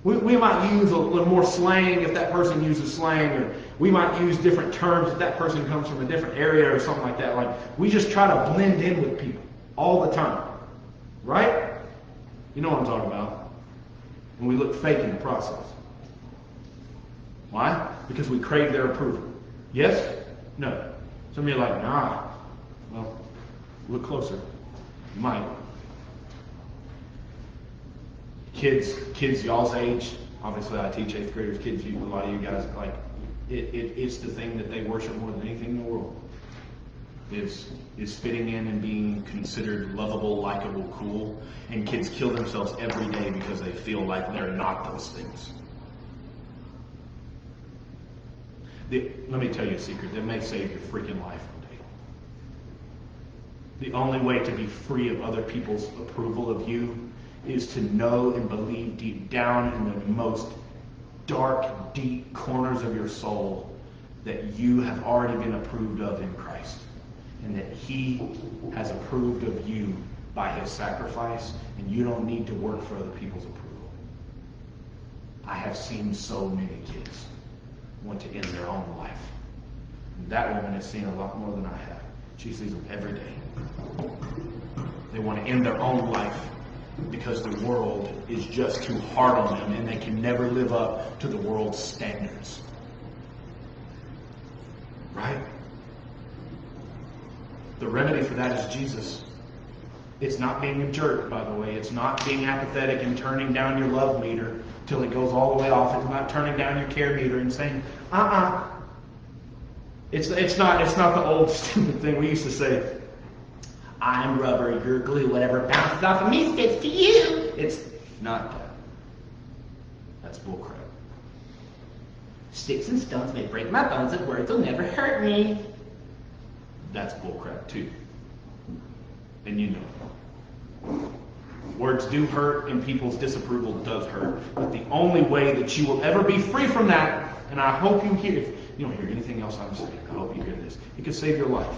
We might use a little more slang if that person uses slang, or we might use different terms if that person comes from a different area or something like that. Like, we just try to blend in with people all the time, right? You know what I'm talking about. And we look fake in the process. Why? Because we crave their approval. Yes? No. Some of you are like, nah. Well, look closer. You might. Kids y'all's age, obviously I teach 8th graders, kids, a lot of you guys, like, it's the thing that they worship more than anything in the world. Is fitting in and being considered lovable, likable, cool. And kids kill themselves every day because they feel like they're not those things. Let me tell you a secret that may save your freaking life one day. The only way to be free of other people's approval of you is to know and believe deep down in the most dark, deep corners of your soul that you have already been approved of in Christ. And that He has approved of you by His sacrifice, and you don't need to work for other people's approval. I have seen so many kids want to end their own life. And that woman has seen a lot more than I have. She sees them every day. They want to end their own life because the world is just too hard on them, and they can never live up to the world's standards. Right? The remedy for that is Jesus. It's not being a jerk, by the way. It's not being apathetic and turning down your love meter till it goes all the way off. It's not turning down your care meter and saying, It's not the old stupid thing we used to say, I'm rubber, you're glue, whatever bounces off of me sticks to you. It's not that. That's bullcrap. Sticks and stones may break my bones, but words will never hurt me. That's bullcrap too. And you know. Words do hurt, and people's disapproval does hurt. But the only way that you will ever be free from that, and I hope you hear, if you don't hear anything else I'm saying, I hope you hear this. It could save your life.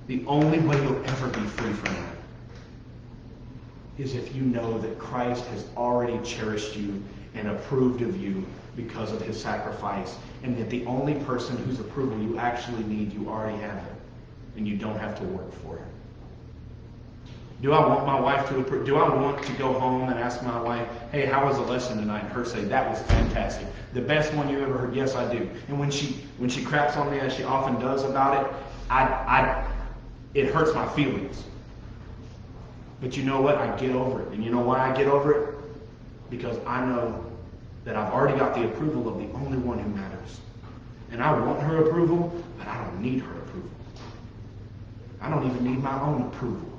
The only way you'll ever be free from that is if you know that Christ has already cherished you and approved of you because of his sacrifice, and that the only person whose approval you actually need, you already have it, and you don't have to work for it. Do I want my wife to approve? Do I want to go home and ask my wife, hey, how was the lesson tonight? And her say, that was fantastic. The best one you ever heard? Yes, I do. And when she craps on me, as she often does about it, it hurts my feelings. But you know what? I get over it. And you know why I get over it? Because I know that I've already got the approval of the only one who matters. And I want her approval, but I don't need her approval. I don't even need my own approval.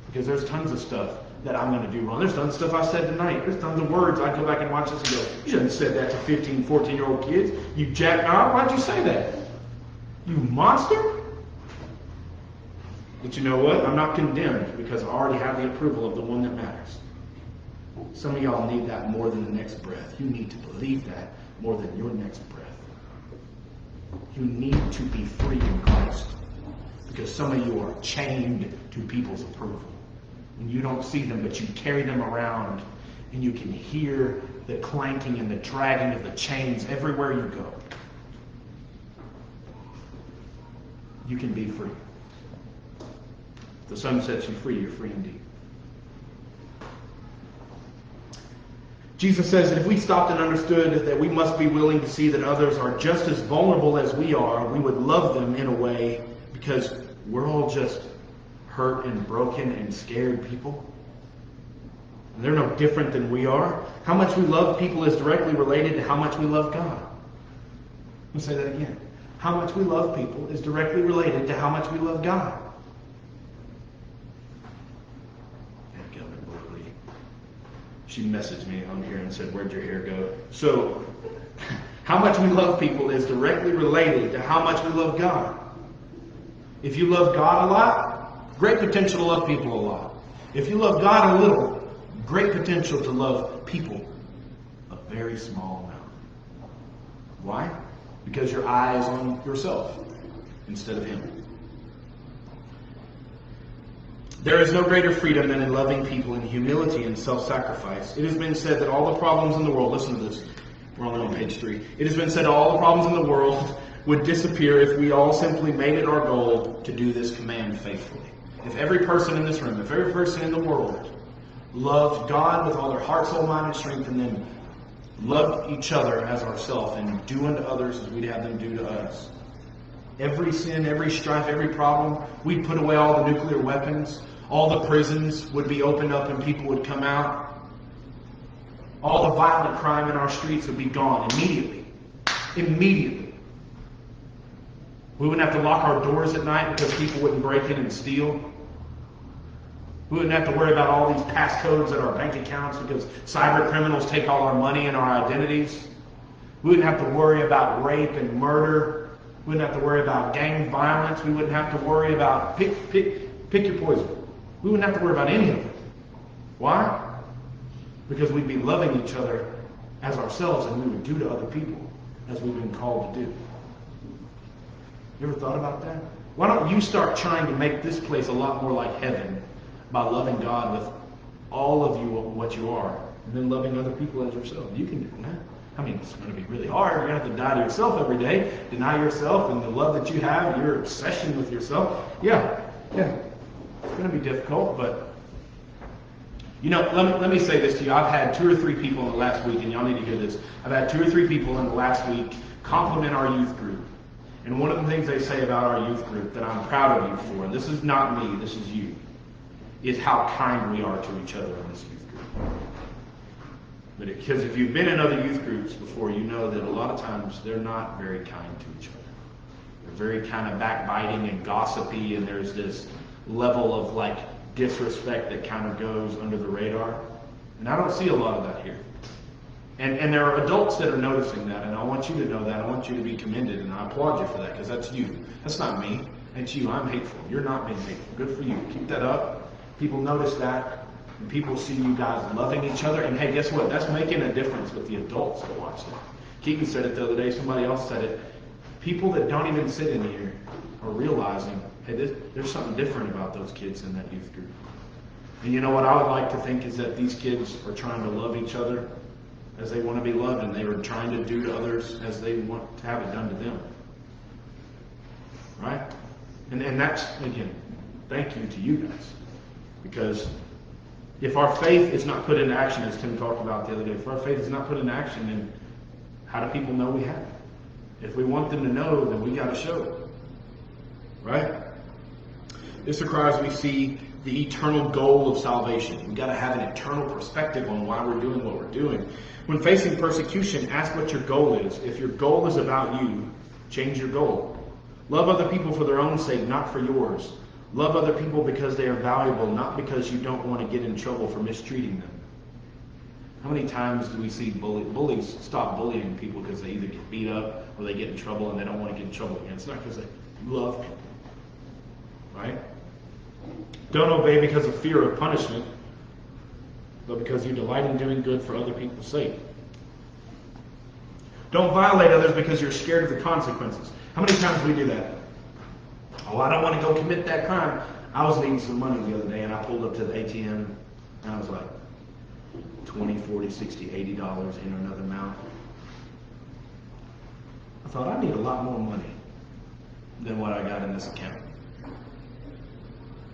Because there's tons of stuff that I'm going to do wrong. There's tons of stuff I said tonight. There's tons of words I go back and watch this and go, you shouldn't have said that to 15, 14-year-old kids. You jackknow. Why'd you say that? You monster? But you know what? I'm not condemned because I already have the approval of the one that matters. Some of y'all need that more than the next breath. You need to believe that more than your next breath. You need to be free in Christ because some of you are chained to people's approval. And you don't see them, but you carry them around, and you can hear the clanking and the dragging of the chains everywhere you go. You can be free. If the Son sets you free, you're free indeed. Jesus says that if we stopped and understood that we must be willing to see that others are just as vulnerable as we are, we would love them in a way because we're all just hurt and broken and scared people. And they're no different than we are. How much we love people is directly related to how much we love God. Let me say that again. How much we love people is directly related to how much we love God. She messaged me on here and said, where'd your hair go? So, how much we love people is directly related to how much we love God. If you love God a lot, great potential to love people a lot. If you love God a little, great potential to love people a very small amount. Why? Because your eye is on yourself instead of Him. There is no greater freedom than in loving people in humility and self-sacrifice. It has been said that all the problems in the world, listen to this, we're only on page 3. It has been said all the problems in the world would disappear if we all simply made it our goal to do this command faithfully. If every person in this room, if every person in the world loved God with all their heart, soul, mind, and strength, and then loved each other as ourselves and do unto others as we'd have them do to us. Every sin, every strife, every problem, we'd put away all the nuclear weapons. All the prisons would be opened up and people would come out. All the violent crime in our streets would be gone immediately. Immediately. We wouldn't have to lock our doors at night because people wouldn't break in and steal. We wouldn't have to worry about all these passcodes at our bank accounts because cyber criminals take all our money and our identities. We wouldn't have to worry about rape and murder. We wouldn't have to worry about gang violence. We wouldn't have to worry about pick your poison. We wouldn't have to worry about any of it. Why? Because we'd be loving each other as ourselves and we would do to other people as we've been called to do. You ever thought about that? Why don't you start trying to make this place a lot more like heaven by loving God with all of you what you are and then loving other people as yourself? You can do that. I mean, it's going to be really hard. You're going to have to die to yourself every day, deny yourself and the love that you have, your obsession with yourself. Yeah. It's going to be difficult, but you know, let me say this to you. I've had 2 or 3 people in the last week, and y'all need to hear this. I've had 2 or 3 people in the last week compliment our youth group. And one of the things they say about our youth group that I'm proud of you for, and this is not me, this is you, is how kind we are to each other in this youth group. But because if you've been in other youth groups before, you know that a lot of times they're not very kind to each other. They're very kind of backbiting and gossipy, and there's this level of like disrespect that kind of goes under the radar. And I don't see a lot of that here. And there are adults that are noticing that, and I want you to know that. I want you to be commended, and I applaud you for that, because that's you. That's not me. That's you. I'm hateful. You're not being hateful. Good for you. Keep that up. People notice that, and people see you guys loving each other. And hey, guess what? That's making a difference with the adults that watch that. Keegan said it the other day. Somebody else said it. People that don't even sit in here are realizing hey, there's something different about those kids in that youth group. And you know what I would like to think is that these kids are trying to love each other as they want to be loved, and they are trying to do to others as they want to have it done to them. Right? And that's, again, thank you to you guys. Because if our faith is not put into action, as Tim talked about the other day, if our faith is not put into action, then how do people know we have it? If we want them to know, then we got to show it. Right? This requires we see the eternal goal of salvation. We got to have an eternal perspective on why we're doing what we're doing. When facing persecution, ask what your goal is. If your goal is about you, change your goal. Love other people for their own sake, not for yours. Love other people because they are valuable, not because you don't want to get in trouble for mistreating them. How many times do we see bullies stop bullying people because they either get beat up or they get in trouble and they don't want to get in trouble again? It's not because they love people. Right? Don't obey because of fear of punishment, but because you delight in doing good for other people's sake. Don't violate others because you're scared of the consequences. How many times do we do that? Oh, I don't want to go commit that crime. I was needing some money the other day, and I pulled up to the ATM, and I was like, $20, $40, $60, $80 in another amount. I thought, I need a lot more money than what I got in this account.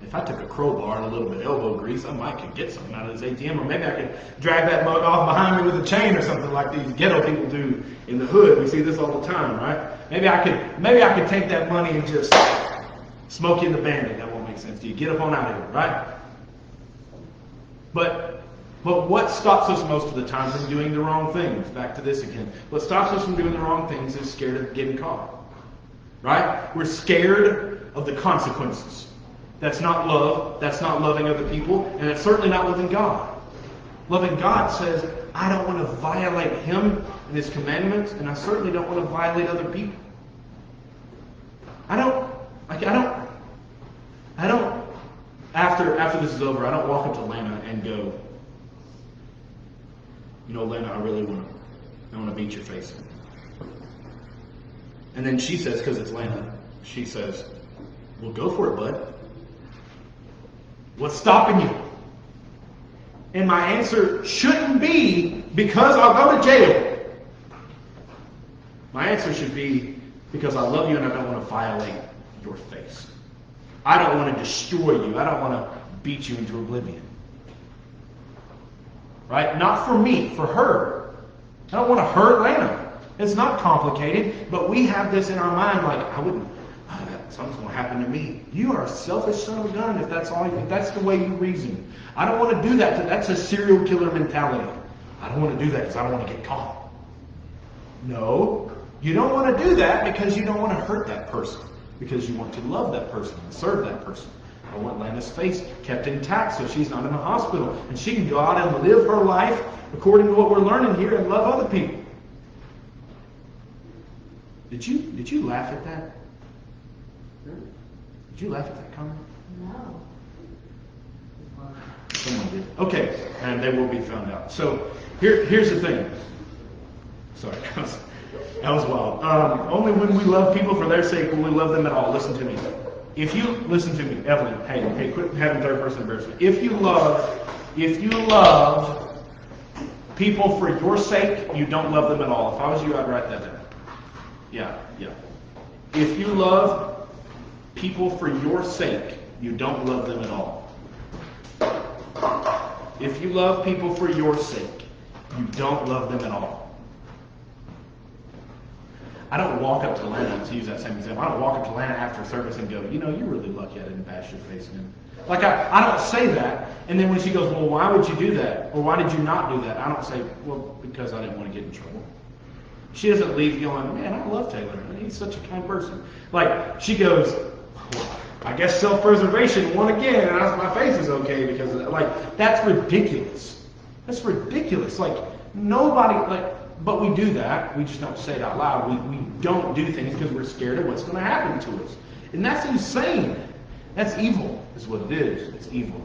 If I took a crowbar and a little bit of elbow grease, I might could get something out of this ATM, or maybe I could drag that mug off behind me with a chain or something like these ghetto people do in the hood. We see this all the time, right? Maybe I could take that money and just smoke in the bandit. That won't make sense to you. Get up on out of here, right? But what stops us most of the time from doing the wrong things? Back to this again. What stops us from doing the wrong things is scared of getting caught. Right? We're scared of the consequences. That's not love. That's not loving other people. And it's certainly not loving God. Loving God says, I don't want to violate Him and His commandments, and I certainly don't want to violate other people. I don't, after this is over, I don't walk up to Lana and go, you know, Lana, I want to beat your face in. And then she says, because it's Lana, she says, well, go for it, bud. What's stopping you? And my answer shouldn't be, because I'll go to jail. My answer should be, because I love you and I don't want to violate your face. I don't want to destroy you. I don't want to beat you into oblivion. Right? Not for me, for her. I don't want to hurt Lana. It's not complicated, but we have this in our mind like, something's going to happen to me. You are a selfish son of a gun if that's the way you reason. I don't want to do that. That's a serial killer mentality. I don't want to do that because I don't want to get caught. No, you don't want to do that because you don't want to hurt that person. Because you want to love that person and serve that person. I want Lana's face kept intact so she's not in the hospital and she can go out and live her life according to what we're learning here and love other people. Did you laugh at that? Did you laugh at that comment? No. Someone did. Okay, and they will be found out. So here's the thing. Sorry, that was wild. Only when we love people for their sake will we love them at all. Listen to me. If you listen to me, Evelyn, hey, quit having third person embarrassment. If you love people for your sake, you don't love them at all. If I was you, I'd write that down. Yeah. If you love people for your sake, you don't love them at all. If you love people for your sake, you don't love them at all. I don't walk up to Lana, to use that same example, I don't walk up to Lana after service and go, you know, you're really lucky I didn't bash your face in. Like, I don't say that, and then when she goes, well, why would you do that? Or why did you not do that? I don't say, well, because I didn't want to get in trouble. She doesn't leave going, man, I love Taylor. He's such a kind person. Like, she goes, well, I guess self-preservation won again, and my face is okay because of that. Like, that's ridiculous. That's ridiculous. Like, nobody, but we do that. We just don't say it out loud. We don't do things because we're scared of what's going to happen to us. And that's insane. That's evil, is what it is. It's evil.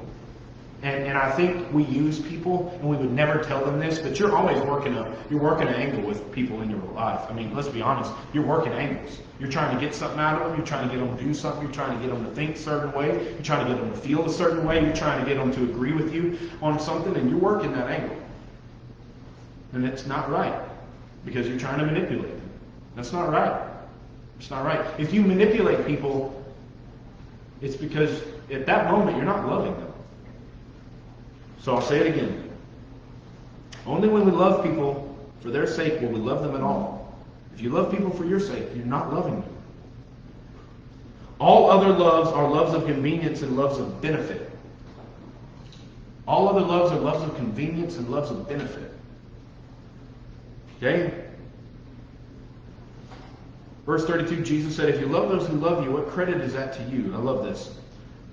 And I think we use people, and we would never tell them this, but you're always working an angle with people in your life. I mean, let's be honest. You're working angles. You're trying to get something out of them. You're trying to get them to do something. You're trying to get them to think a certain way. You're trying to get them to feel a certain way. You're trying to get them to agree with you on something, and you're working that angle. And it's not right, because you're trying to manipulate them. That's not right. It's not right. If you manipulate people, it's because at that moment you're not loving them. So I'll say it again. Only when we love people for their sake will we love them at all. If you love people for your sake, you're not loving them. All other loves are loves of convenience and loves of benefit. All other loves are loves of convenience and loves of benefit. Okay? Verse 32, Jesus said, if you love those who love you, what credit is that to you? I love this.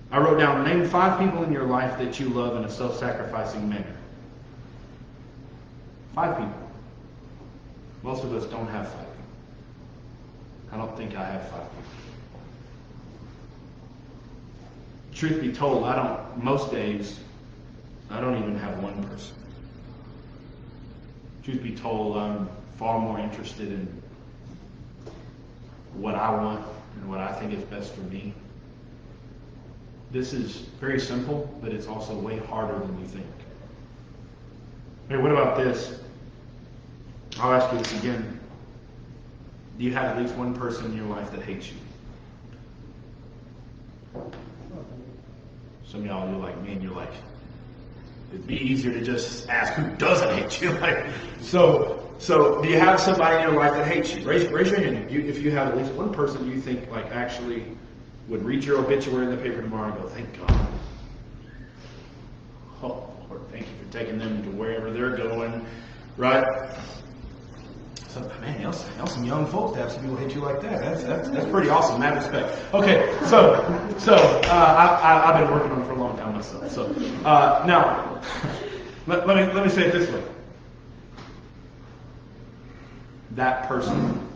I wrote down, name 5 people in your life that you love in a self-sacrificing manner. 5 people. Most of us don't have 5 people. I don't think I have 5 people. Truth be told, most days, I don't even have one person. Truth be told, I'm far more interested in what I want and what I think is best for me. This is very simple, but it's also way harder than you think. Hey, what about this? I'll ask you this again. Do you have at least one person in your life that hates you? Some of y'all, you're like me, and you're like, it'd be easier to just ask who doesn't hate you. So do you have somebody in your life that hates you? Raise your hand if you have at least one person you think actually would read your obituary in the paper tomorrow and go, thank God. Oh, Lord, thank you for taking them to wherever they're going. Right? So, man, y'all some young folks to have some people hate you like that. That's pretty awesome. Mad respect. Okay, so I've been working on it for a long time myself. So now, let me say it this way. That person,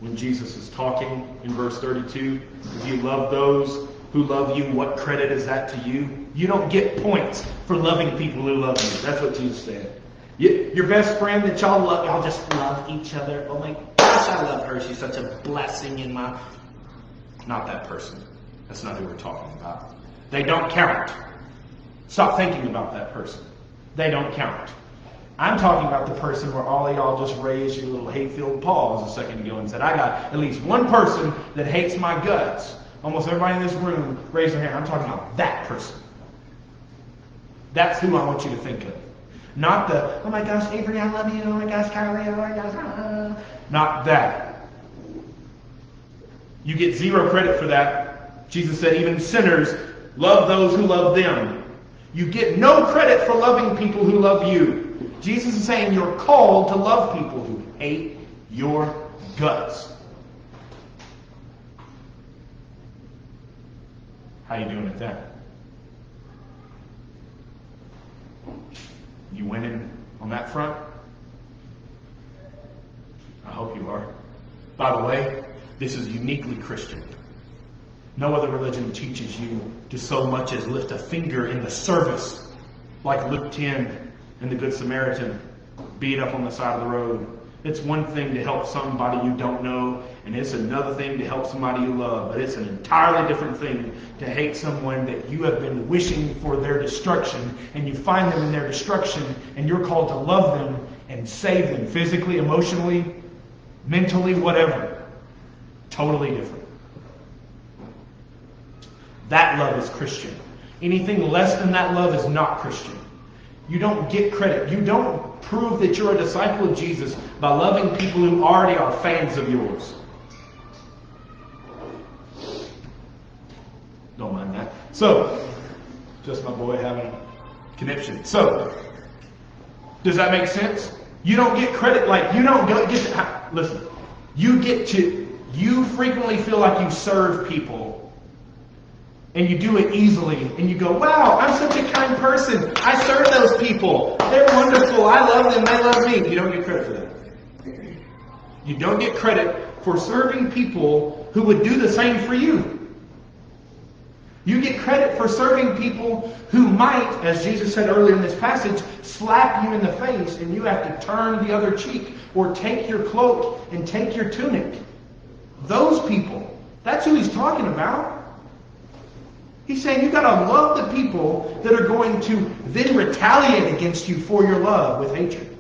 when Jesus is talking in verse 32, if you love those who love you, what credit is that to you? You don't get points for loving people who love you. That's what Jesus said. Your best friend that y'all love, y'all just love each other. Oh my gosh, I love her. She's such a blessing in my... Not that person. That's not who we're talking about. They don't count. Stop thinking about that person. They don't count. I'm talking about the person where all of y'all just raised your little hate-filled paws a second ago and said, I got at least one person that hates my guts. Almost everybody in this room raised their hand. I'm talking about that person. That's who I want you to think of. Not the, oh my gosh, Avery, I love you. Oh my gosh, Kylie, oh my gosh. Not that. You get 0 credit for that. Jesus said, even sinners love those who love them. You get no credit for loving people who love you. Jesus is saying you're called to love people who hate your guts. How you doing at that? You winning on that front? I hope you are. By the way, this is uniquely Christian. No other religion teaches you to so much as lift a finger in the service, like Luke 10 and the Good Samaritan beat up on the side of the road. It's one thing to help somebody you don't know, and it's another thing to help somebody you love. But it's an entirely different thing to hate someone that you have been wishing for their destruction, and you find them in their destruction, and you're called to love them and save them physically, emotionally, mentally, whatever. Totally different. That love is Christian. Anything less than that love is not Christian. You don't get credit. You don't prove that you're a disciple of Jesus by loving people who already are fans of yours. Don't mind that. So, just my boy having a conniption. So, does that make sense? You don't get credit you don't get to, listen, you frequently feel like you serve people. And you do it easily, and you go, wow, I'm such a kind person. I serve those people. They're wonderful. I love them. They love me. You don't get credit for that. You don't get credit for serving people who would do the same for you. You get credit for serving people who might, as Jesus said earlier in this passage, slap you in the face and you have to turn the other cheek or take your cloak and take your tunic. Those people, that's who he's talking about. He's saying you've got to love the people that are going to then retaliate against you for your love with hatred.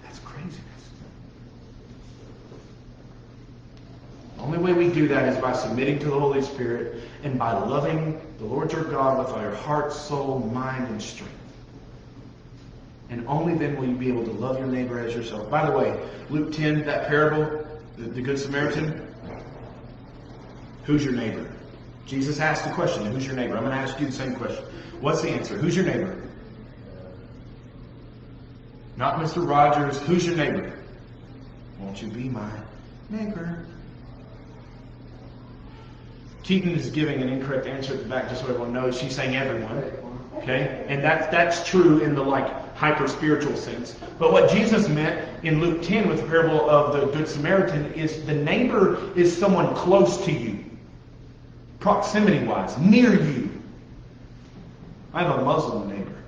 That's craziness. The only way we do that is by submitting to the Holy Spirit and by loving the Lord your God with all your heart, soul, mind, and strength. And only then will you be able to love your neighbor as yourself. By the way, Luke 10, that parable, the Good Samaritan, who's your neighbor? Jesus asked the question, who's your neighbor? I'm going to ask you the same question. What's the answer? Who's your neighbor? Not Mr. Rogers. Who's your neighbor? Won't you be my neighbor? Keaton is giving an incorrect answer at the back, just so everyone knows. She's saying everyone. Okay? And that's true in the hyper-spiritual sense. But what Jesus meant in Luke 10 with the parable of the Good Samaritan is the neighbor is someone close to you. Proximity-wise, near you. I have a Muslim neighbor.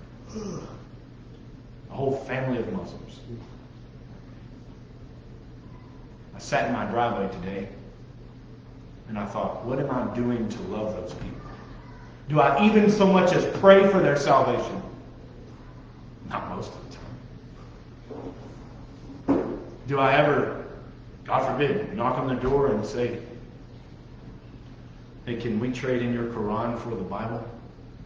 A whole family of Muslims. I sat in my driveway today and I thought, what am I doing to love those people? Do I even so much as pray for their salvation? Not most of the time. Do I ever, God forbid, knock on their door and say, hey, can we trade in your Quran for the Bible?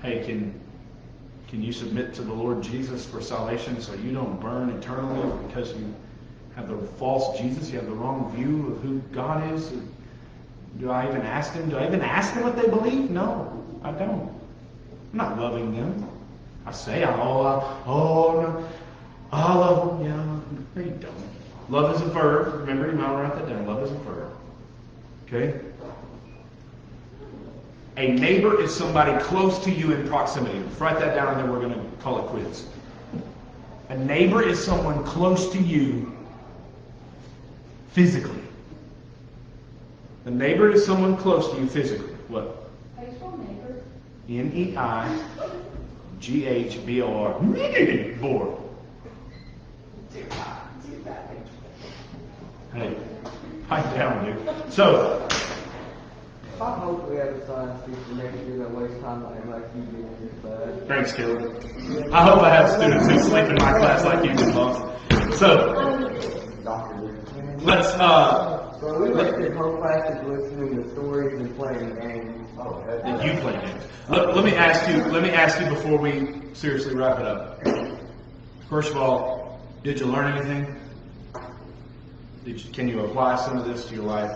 Hey, can you submit to the Lord Jesus for salvation so you don't burn eternally because you have the false Jesus, you have the wrong view of who God is? Do I even ask them? Do I even ask them what they believe? No, I don't. I'm not loving them. I say, no, I love them. Yeah, no, you don't. Love is a verb. Remember, you might write that down. Love is a verb. Okay? A neighbor is somebody close to you in proximity. Let's write that down and then we're going to call it quits. A neighbor is someone close to you physically. A neighbor is someone close to you physically. What? Neighbor. N-E-I-G-H-B-O-R. Board. Hey, pipe down, dude. So, I hope we have a science teacher next year that wastes time like you do in this class. thanks, Caleb. I hope I have students who sleep in my class like you do, boss. So, let's, So we wasted whole classes listening to stories and playing games. you play games. Let me ask you before we seriously wrap it up. First of all, did you learn anything? Can you apply some of this to your life?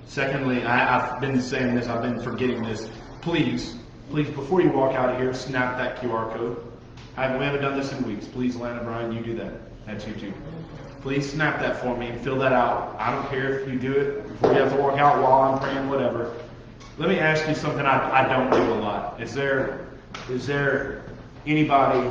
Secondly, I've been saying this, I've been forgetting this. Please, before you walk out of here, snap that QR code. We haven't done this in weeks. Please, Lana, Brian, you do that. That's you too. Please snap that for me and fill that out. I don't care if you do it before you have to walk out, while I'm praying, whatever. Let me ask you something I don't do a lot. Is there anybody